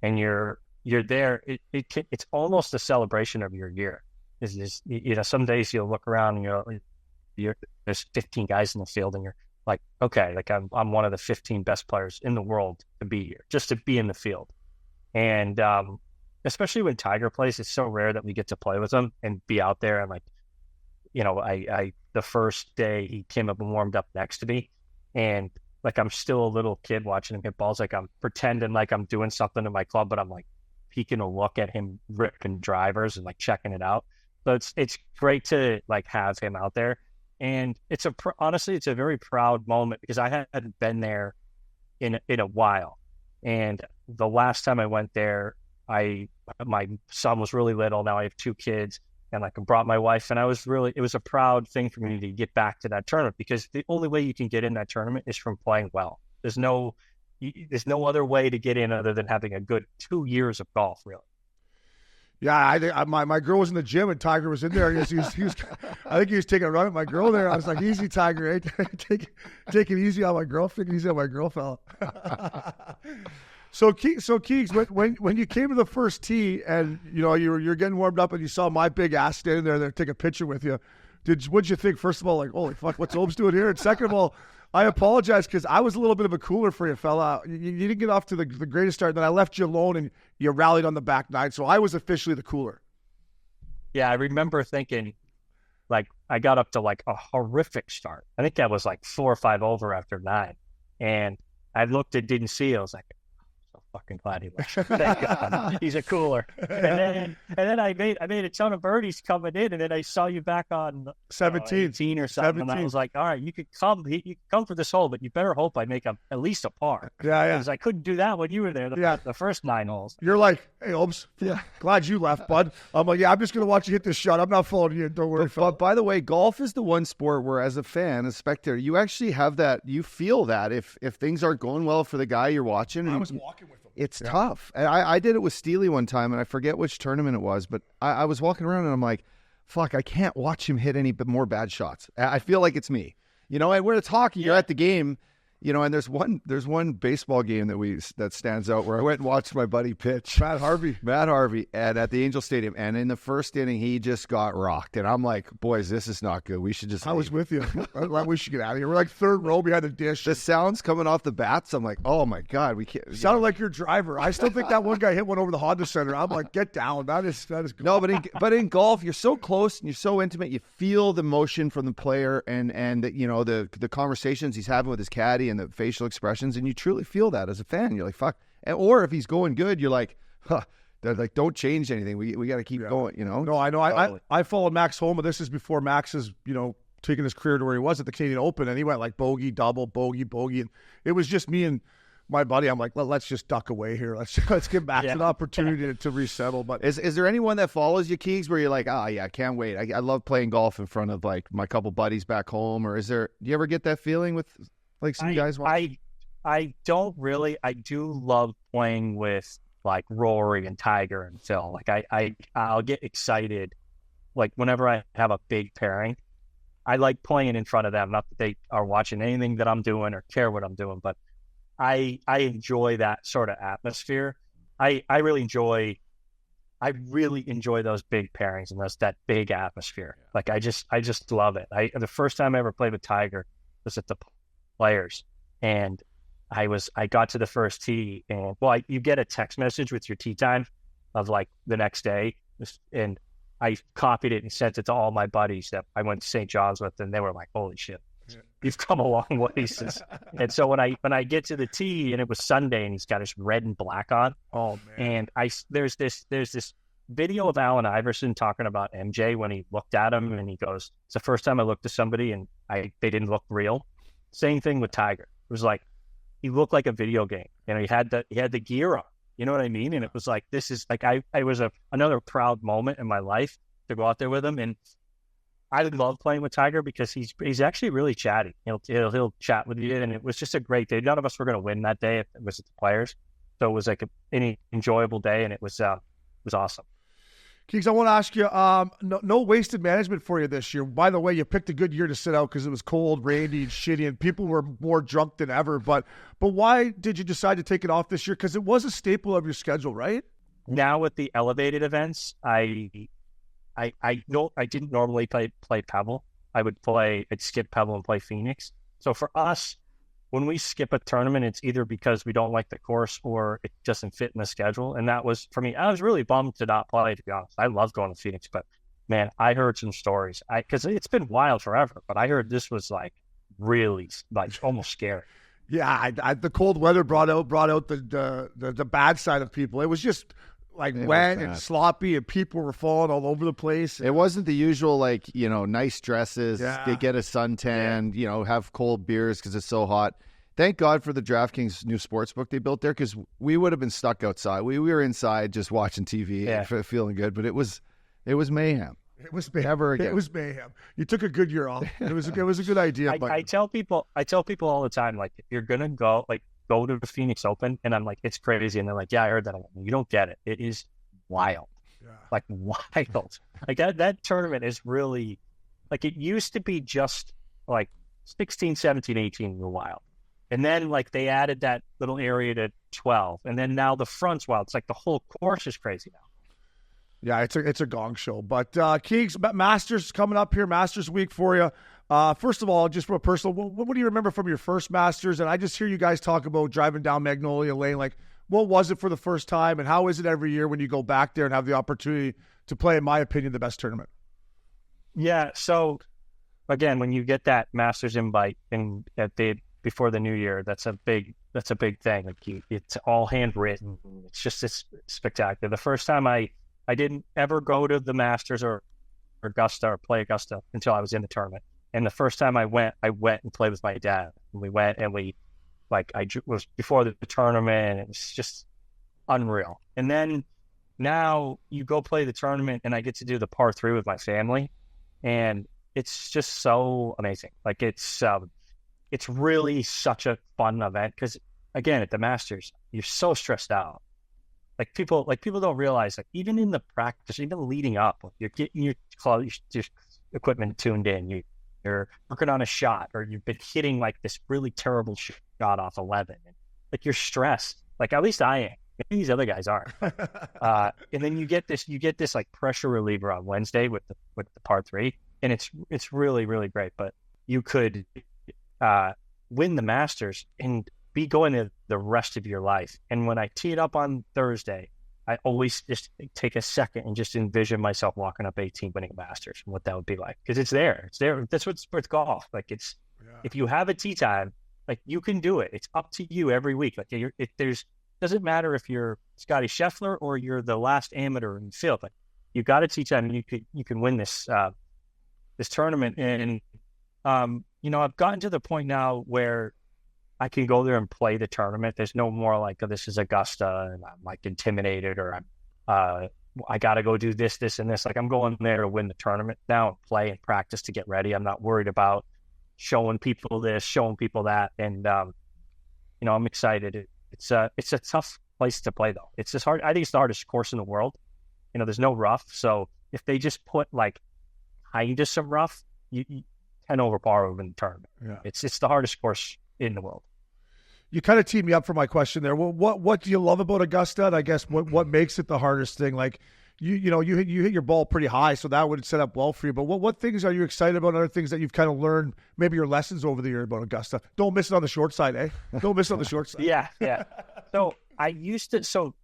And you're there. It's almost a celebration of your year. Is just, some days you'll look around and there's 15 guys in the field and you're like, okay, like I'm one of the 15 best players in the world to be here, just to be in the field. And especially when Tiger plays, it's so rare that we get to play with him and be out there. And like, I the first day he came up and warmed up next to me, and like I'm still a little kid watching him hit balls. Like I'm pretending like I'm doing something in my club, but I'm like peeking a look at him ripping drivers and like checking it out. So it's great to like have him out there, and honestly it's a very proud moment because I hadn't been there in a while, and the last time I went there, my son was really little. Now I have 2 kids, and like I brought my wife, and it was a proud thing for me to get back to that tournament because the only way you can get in that tournament is from playing well. There's no other way to get in other than having a good 2 years of golf, really. Yeah, my girl was in the gym and Tiger was in there. He was I think he was taking a run at my girl there. I was like, easy, Tiger, eh? Take it easy on my girl. Take it easy on my girl, fella. So Keegs, when you came to the first tee and you're getting warmed up and you saw my big ass standing there take a picture with you, what'd you think? First of all, like, holy fuck, what's Obes doing here? And second of all, I apologize because I was a little bit of a cooler for you, fella. You didn't get off to the greatest start. Then I left you alone and you rallied on the back nine. So I was officially the cooler. Yeah, I remember thinking, like, I got up to like a horrific start. I think I was like 4 or 5 over after 9. And I looked and didn't see it. I was like, fucking glad he left. Thank God. He's a cooler. And then I made a ton of birdies coming in, and then I saw you back on 17 or something. 17. And I was like, all right, you could come for this hole, but you better hope I make at least a par. Yeah. Because I couldn't do that when you were there the first 9 holes. You're like, hey, Obes, glad you left, bud. I'm like, yeah, I'm just going to watch you hit this shot. I'm not following you. Don't worry. But by the way, golf is the one sport where as a fan, as a spectator, you actually have that, you feel that if things aren't going well for the guy you're watching. I was walking with him. It's tough. And I did it with Steely one time, and I forget which tournament it was, but I was walking around, and I'm like, fuck, I can't watch him hit any more bad shots. I feel like it's me. And when it's hockey, you're at the game, and there's one baseball game that stands out where I went and watched my buddy pitch. Matt Harvey, and at the Angel Stadium. And in the first inning, he just got rocked. And I'm like, boys, this is not good. We should just I was with you. We should get out of here. We're like third row behind the dish. The sounds coming off the bats, I'm like, oh my God, we can't. Sounded like your driver. I still think that one guy hit one over the Honda Center. I'm like, get down. That is good. No, but in golf, you're so close and you're so intimate. You feel the motion from the player and the conversations he's having with his caddy and the facial expressions, and you truly feel that as a fan. You're like, fuck. Or if he's going good, you're like, they're like, don't change anything. We got to keep going, No, I know. I followed Max Homa. This is before Max is, taking his career to where he was at the Canadian Open, and he went like bogey, double, bogey, and it was just me and my buddy. I'm like, let's just duck away here. Let's give Max an opportunity to resettle. But is there anyone that follows you, Keegs, where you're like, I can't wait. I love playing golf in front of like my couple buddies back home, or do you ever get that feeling with like some guys watching? I don't really. I do love playing with like Rory and Tiger and Phil. Like I'll get excited like whenever I have a big pairing. I like playing in front of them. Not that they are watching anything that I'm doing or care what I'm doing, but I enjoy that sort of atmosphere. I really enjoy those big pairings and that big atmosphere. Like I just love it. The first time I ever played with Tiger was at the Players, and I got to the first tee, and you get a text message with your tee time of like the next day, and I copied it and sent it to all my buddies that I went to St. John's with, and they were like, holy shit. you've come a long ways. And so when I get to the tee and it was Sunday and he's got his red and black on, Oh man! and there's this video of Allen Iverson talking about MJ when he looked at him and he goes, "It's the first time I looked at somebody and they didn't look real." Same thing with Tiger. It was like he looked like a video game. You know, he had the gear on. You know what I mean? And it was like, this is like I was another proud moment in my life to go out there with him. And I love playing with Tiger because he's actually really chatty. He'll chat with you, and it was just a great day. None of us were going to win that day. It was the players, so it was like an enjoyable day, and it was awesome. Keegs, I want to ask you, no wasted management for you this year. By the way, you picked a good year to sit out because it was cold, rainy, and shitty, and people were more drunk than ever. But why did you decide to take it off this year? Because it was a staple of your schedule, right? Now with the elevated events, I didn't normally play Pebble. I'd skip Pebble and play Phoenix. So for us, when we skip a tournament, it's either because we don't like the course or it doesn't fit in the schedule. And that was, for me, I was really bummed to not play, to be honest. I love going to Phoenix, but man, I heard some stories. Because it's been wild forever, but I heard this was like really, like almost scary. Yeah, the cold weather brought out the bad side of people. It was just like wet and sloppy, and people were falling all over the place. It wasn't the usual, like, nice dresses. Yeah. They get a suntan, have cold beers because it's so hot. Thank God for the DraftKings new sportsbook they built there, because we would have been stuck outside. We were inside just watching TV and feeling good, but it was mayhem. It was mayhem. Never again. It was mayhem. You took a good year off. It was a good idea. I tell people all the time, like, if you're gonna go to the Phoenix Open, and I'm like, it's crazy, and they're like, yeah, I heard that. I'm like, you don't get it. It is wild, like wild. Like that tournament is really, like, it used to be just like 16, 17, 18 were wild, and then like they added that little area to 12, and then now the front's wild. It's like the whole course is crazy now. Yeah, it's a gong show. But Keegs, Masters coming up here, Masters week for you. First of all, just from a personal, what do you remember from your first Masters? And I just hear you guys talk about driving down Magnolia Lane. Like, what was it for the first time, and how is it every year when you go back there and have the opportunity to play, in my opinion, the best tournament? Yeah. So again, when you get that Masters invite before the new year, that's a big thing. Like it's all handwritten. It's spectacular. The first time I didn't ever go to the Masters or Augusta or play Augusta until I was in the tournament. And the first time I went and played with my dad. And we went and was before the tournament. It was just unreal. And then now you go play the tournament, and I get to do the par 3 with my family, and it's just so amazing. Like it's really such a fun event because, again, at the Masters, you're so stressed out. Like people don't realize, like, even in the practice, even leading up, you're getting your equipment tuned in. You're working on a shot, or you've been hitting like this really terrible shot off 11. And, like, you're stressed. Like, at least I am. Maybe these other guys aren't. And then you get this like pressure reliever on Wednesday with the par 3, and it's really, really great. But you could win the Masters and be going to the rest of your life. And when I tee it up on Thursday, I always just take a second and just envision myself walking up 18, winning a Masters, and what that would be like. Because it's there. That's what's with golf. Like, if you have a tee time, like, you can do it. It's up to you every week. Like, doesn't matter if you're Scotty Scheffler or you're the last amateur in the field. Like, you got a tee time, and you can win this tournament. And I've gotten to the point now where I can go there and play the tournament. There's no more like, oh, this is Augusta and I'm like intimidated, or I got to go do this, and this. Like, I'm going there to win the tournament now and play and practice to get ready. I'm not worried about showing people this, showing people that. And, I'm excited. It's a tough place to play, though. It's just hard. I think it's the hardest course in the world. There's no rough. So if they just put like kind of some rough, you 10 over par over in the tournament. Yeah. It's the hardest course in the world. You kind of teed me up for my question there. Well, what do you love about Augusta? And I guess what makes it the hardest thing? Like, you hit your ball pretty high, so that would set up well for you. But what things are you excited about? Other things that you've kind of learned, maybe your lessons over the year about Augusta. Don't miss it on the short side, eh? Don't miss it on the short side. Yeah. So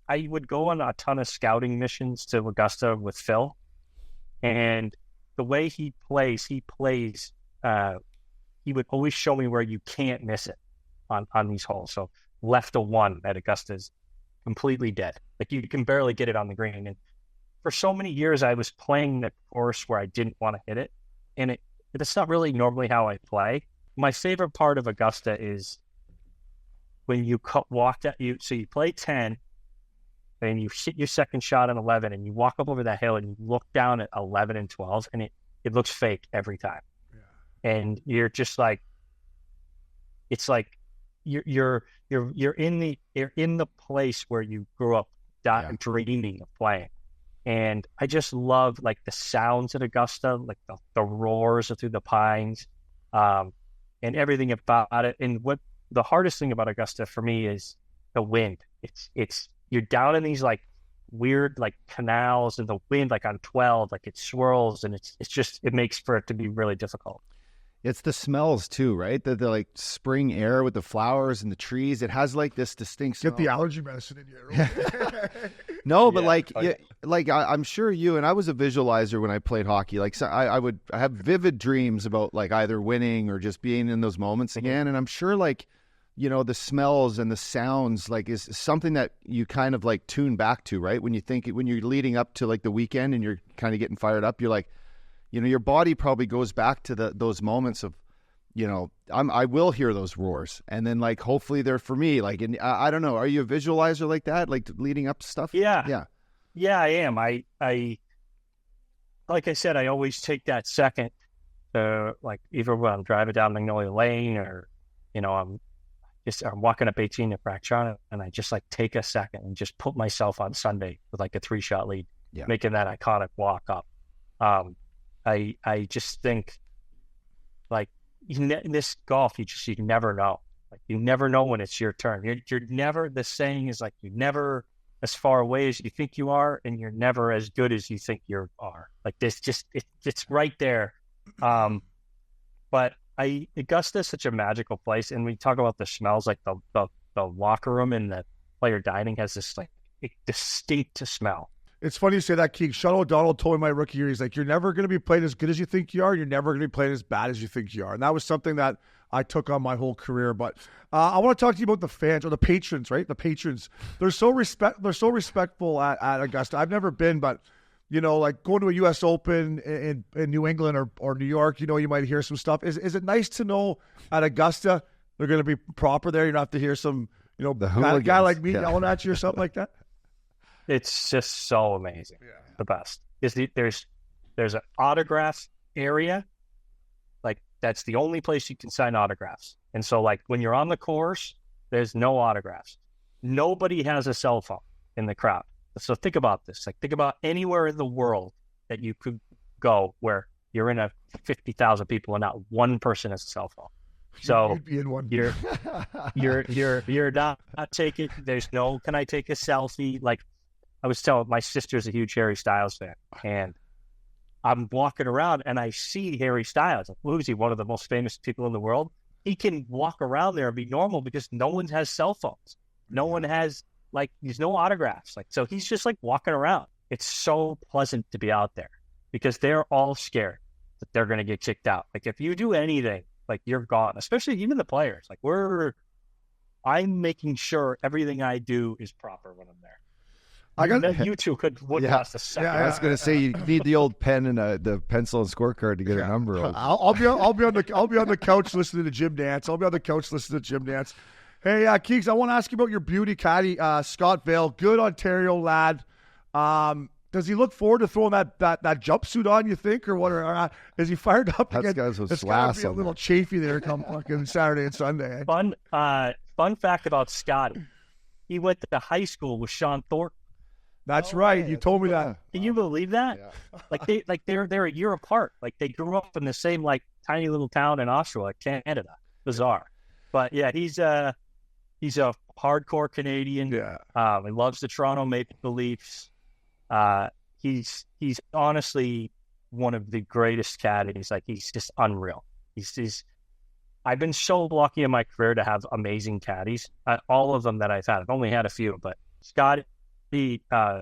I would go on a ton of scouting missions to Augusta with Phil, and the way he plays he would always show me where you can't miss it on these holes. So left a 1 at Augusta is completely dead. Like you can barely get it on the green. And for so many years, I was playing the course where I didn't want to hit it. And it's not really normally how I play. My favorite part of Augusta is when you walk that so you play 10 and you hit your second shot on 11 and you walk up over that hill and you look down at 11 and 12 and it looks fake every time. Yeah. And you're just like, it's like you're in the place where you grew up dreaming of playing. And I just love like the sounds at Augusta, like the roars through the pines, and everything about it. And what the hardest thing about Augusta for me is the wind. It's you're down in these like weird like canals, and the wind like on 12, like it swirls, and it makes for it to be really difficult. It's the smells too, right? The like spring air with the flowers and the trees. It has like this distinct smell. Get the allergy medicine in here. No, but I'm sure you, and I was a visualizer when I played hockey. Like so I have vivid dreams about like either winning or just being in those moments again. And I'm sure like, you know, the smells and the sounds like is something that you kind of like tune back to, right? When you're leading up to like the weekend and you're kind of getting fired up, you're like, you know, your body probably goes back to those moments of, you know, I will hear those roars, and then like hopefully they're for me. Like, and I don't know, are you a visualizer like that, like leading up to stuff? Yeah, I am. I like I said, I always take that second, like either when I'm driving down Magnolia Lane or, you know, I'm walking up 18 at Fracton, and I just like take a second and just put myself on Sunday with like a 3-shot lead, making that iconic walk up. I just think like in this golf, you never know. Like you never know when it's your turn. You're never, the saying is like, you're never as far away as you think you are, and you're never as good as you think you are. Like this, it's right there. But Augusta is such a magical place, and we talk about the smells, like the locker room and the player dining has this like distinct smell. It's funny you say that, Keegan. Sean O'Donnell told me my rookie year, he's like, you're never going to be playing as good as you think you are. You're never going to be playing as bad as you think you are. And that was something that I took on my whole career. But I want to talk to you about the fans, or the patrons, right? The patrons. They're so respectful at Augusta. I've never been, but, you know, like going to a U.S. Open in New England or New York, you know, you might hear some stuff. Is it nice to know at Augusta they're going to be proper there? You don't have to hear some, you know, guy like me yelling at you or something like that? It's just so amazing. Yeah. The best is there's an autograph area, like that's the only place you can sign autographs. And so like when you're on the course, there's no autographs. Nobody has a cell phone in the crowd. So think about this. Like think about anywhere in the world that you could go where you're in a 50,000 people and not one person has a cell phone. So you'd be in one. you're not taking. There's no. Can I take a selfie? Like. I was telling my sister's a huge Harry Styles fan, and I'm walking around and I see Harry Styles. Like, who is he? One of the most famous people in the world. He can walk around there and be normal because no one has cell phones. No one has there's no autographs. Like, so he's just like walking around. It's so pleasant to be out there because they're all scared that they're going to get kicked out. Like if you do anything, like you're gone, especially even the players. Like I'm making sure everything I do is proper when I'm there. You two wouldn't last a second. I was going to say you need the old pen and the pencil and scorecard to get a number. I'll be on the couch listening to Jim Nance. Hey, Keeks, I want to ask you about your beauty caddy, Scott Vale. Good Ontario lad. Does he look forward to throwing that jumpsuit on? You think, or what? Or is he fired up again? It's got to be a little chafy there come fucking Saturday and Sunday. Fun fact about Scotty: he went to high school with Sean Thornton. That's right. You told me that. Can you believe that? Yeah. They're a year apart. Like they grew up in the same like tiny little town in Oshawa, Canada. Bizarre, but yeah, he's a hardcore Canadian. Yeah. He loves the Toronto Maple Leafs. He's honestly one of the greatest caddies. Like he's just unreal. I've been so lucky in my career to have amazing caddies. All of them that I've had. I've only had a few, but Scott. A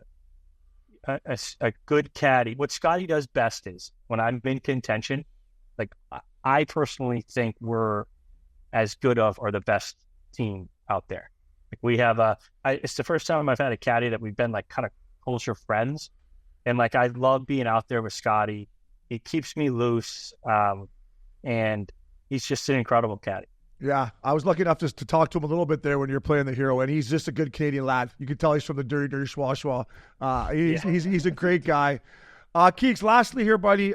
good caddy. What Scotty does best is when I'm in contention, like I personally think we're as good of or the best team out there. Like we have it's the first time I've had a caddy that we've been like kind of closer friends. And like, I love being out there with Scotty. He keeps me loose. And he's just an incredible caddy. Yeah, I was lucky enough to talk to him a little bit there when you're playing the hero, and he's just a good Canadian lad. You can tell he's from the dirty schwa. He's a great guy. Keeks, lastly here, buddy,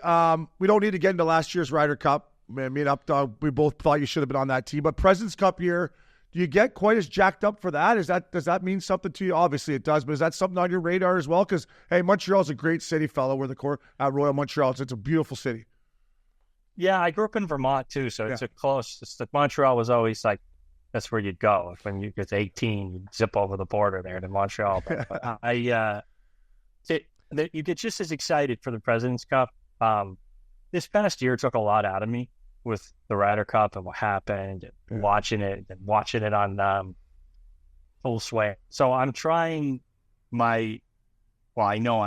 we don't need to get into last year's Ryder Cup. Me and Updog, we both thought you should have been on that team. But President's Cup year, do you get quite as jacked up for that? Does that mean something to you? Obviously it does, but is that something on your radar as well? Because, hey, Montreal's a great city, fellow. We're the core at Royal Montreal. It's a beautiful city. Yeah, I grew up in Vermont too, so it's a close. Montreal was always like, that's where you'd go. When you get to 18, you'd zip over the border there to Montreal. But you get just as excited for the President's Cup. This past year took a lot out of me with the Ryder Cup and what happened, and watching it on full sway. So I'm trying I know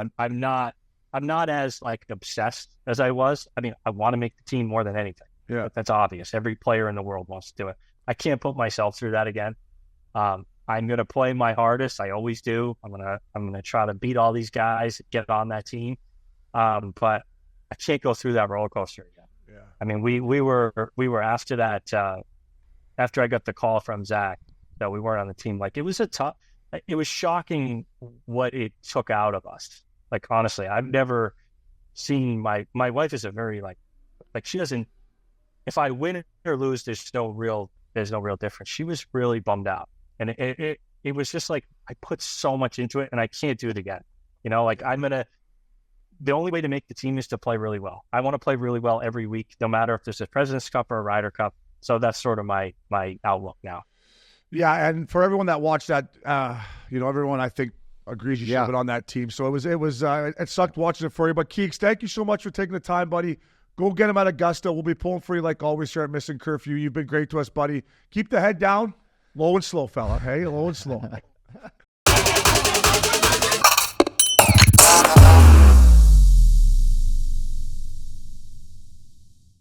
I'm not as like obsessed as I was. I mean, I want to make the team more than anything. Yeah, that's obvious. Every player in the world wants to do it. I can't put myself through that again. I'm going to play my hardest. I always do. I'm going to try to beat all these guys, get on that team. But I can't go through that roller coaster again. Yeah. I mean, we were after that. After I got the call from Zach that we weren't on the team, like it was shocking what it took out of us. Like, honestly, I've never seen my wife is a very like she doesn't, if I win or lose, there's no real difference. She was really bummed out. And it was just like, I put so much into it and I can't do it again. You know, like the only way to make the team is to play really well. I want to play really well every week, no matter if there's a President's Cup or a Ryder Cup. So that's sort of my outlook now. Yeah. And for everyone that watched that, everyone I think agrees you should have been on that team. So it sucked watching it for you. But Keeks, thank you so much for taking the time, buddy. Go get him at Augusta. We'll be pulling for you like always here at Missin Curfew. You've been great to us, buddy. Keep the head down. Low and slow, fella. Hey, low and slow.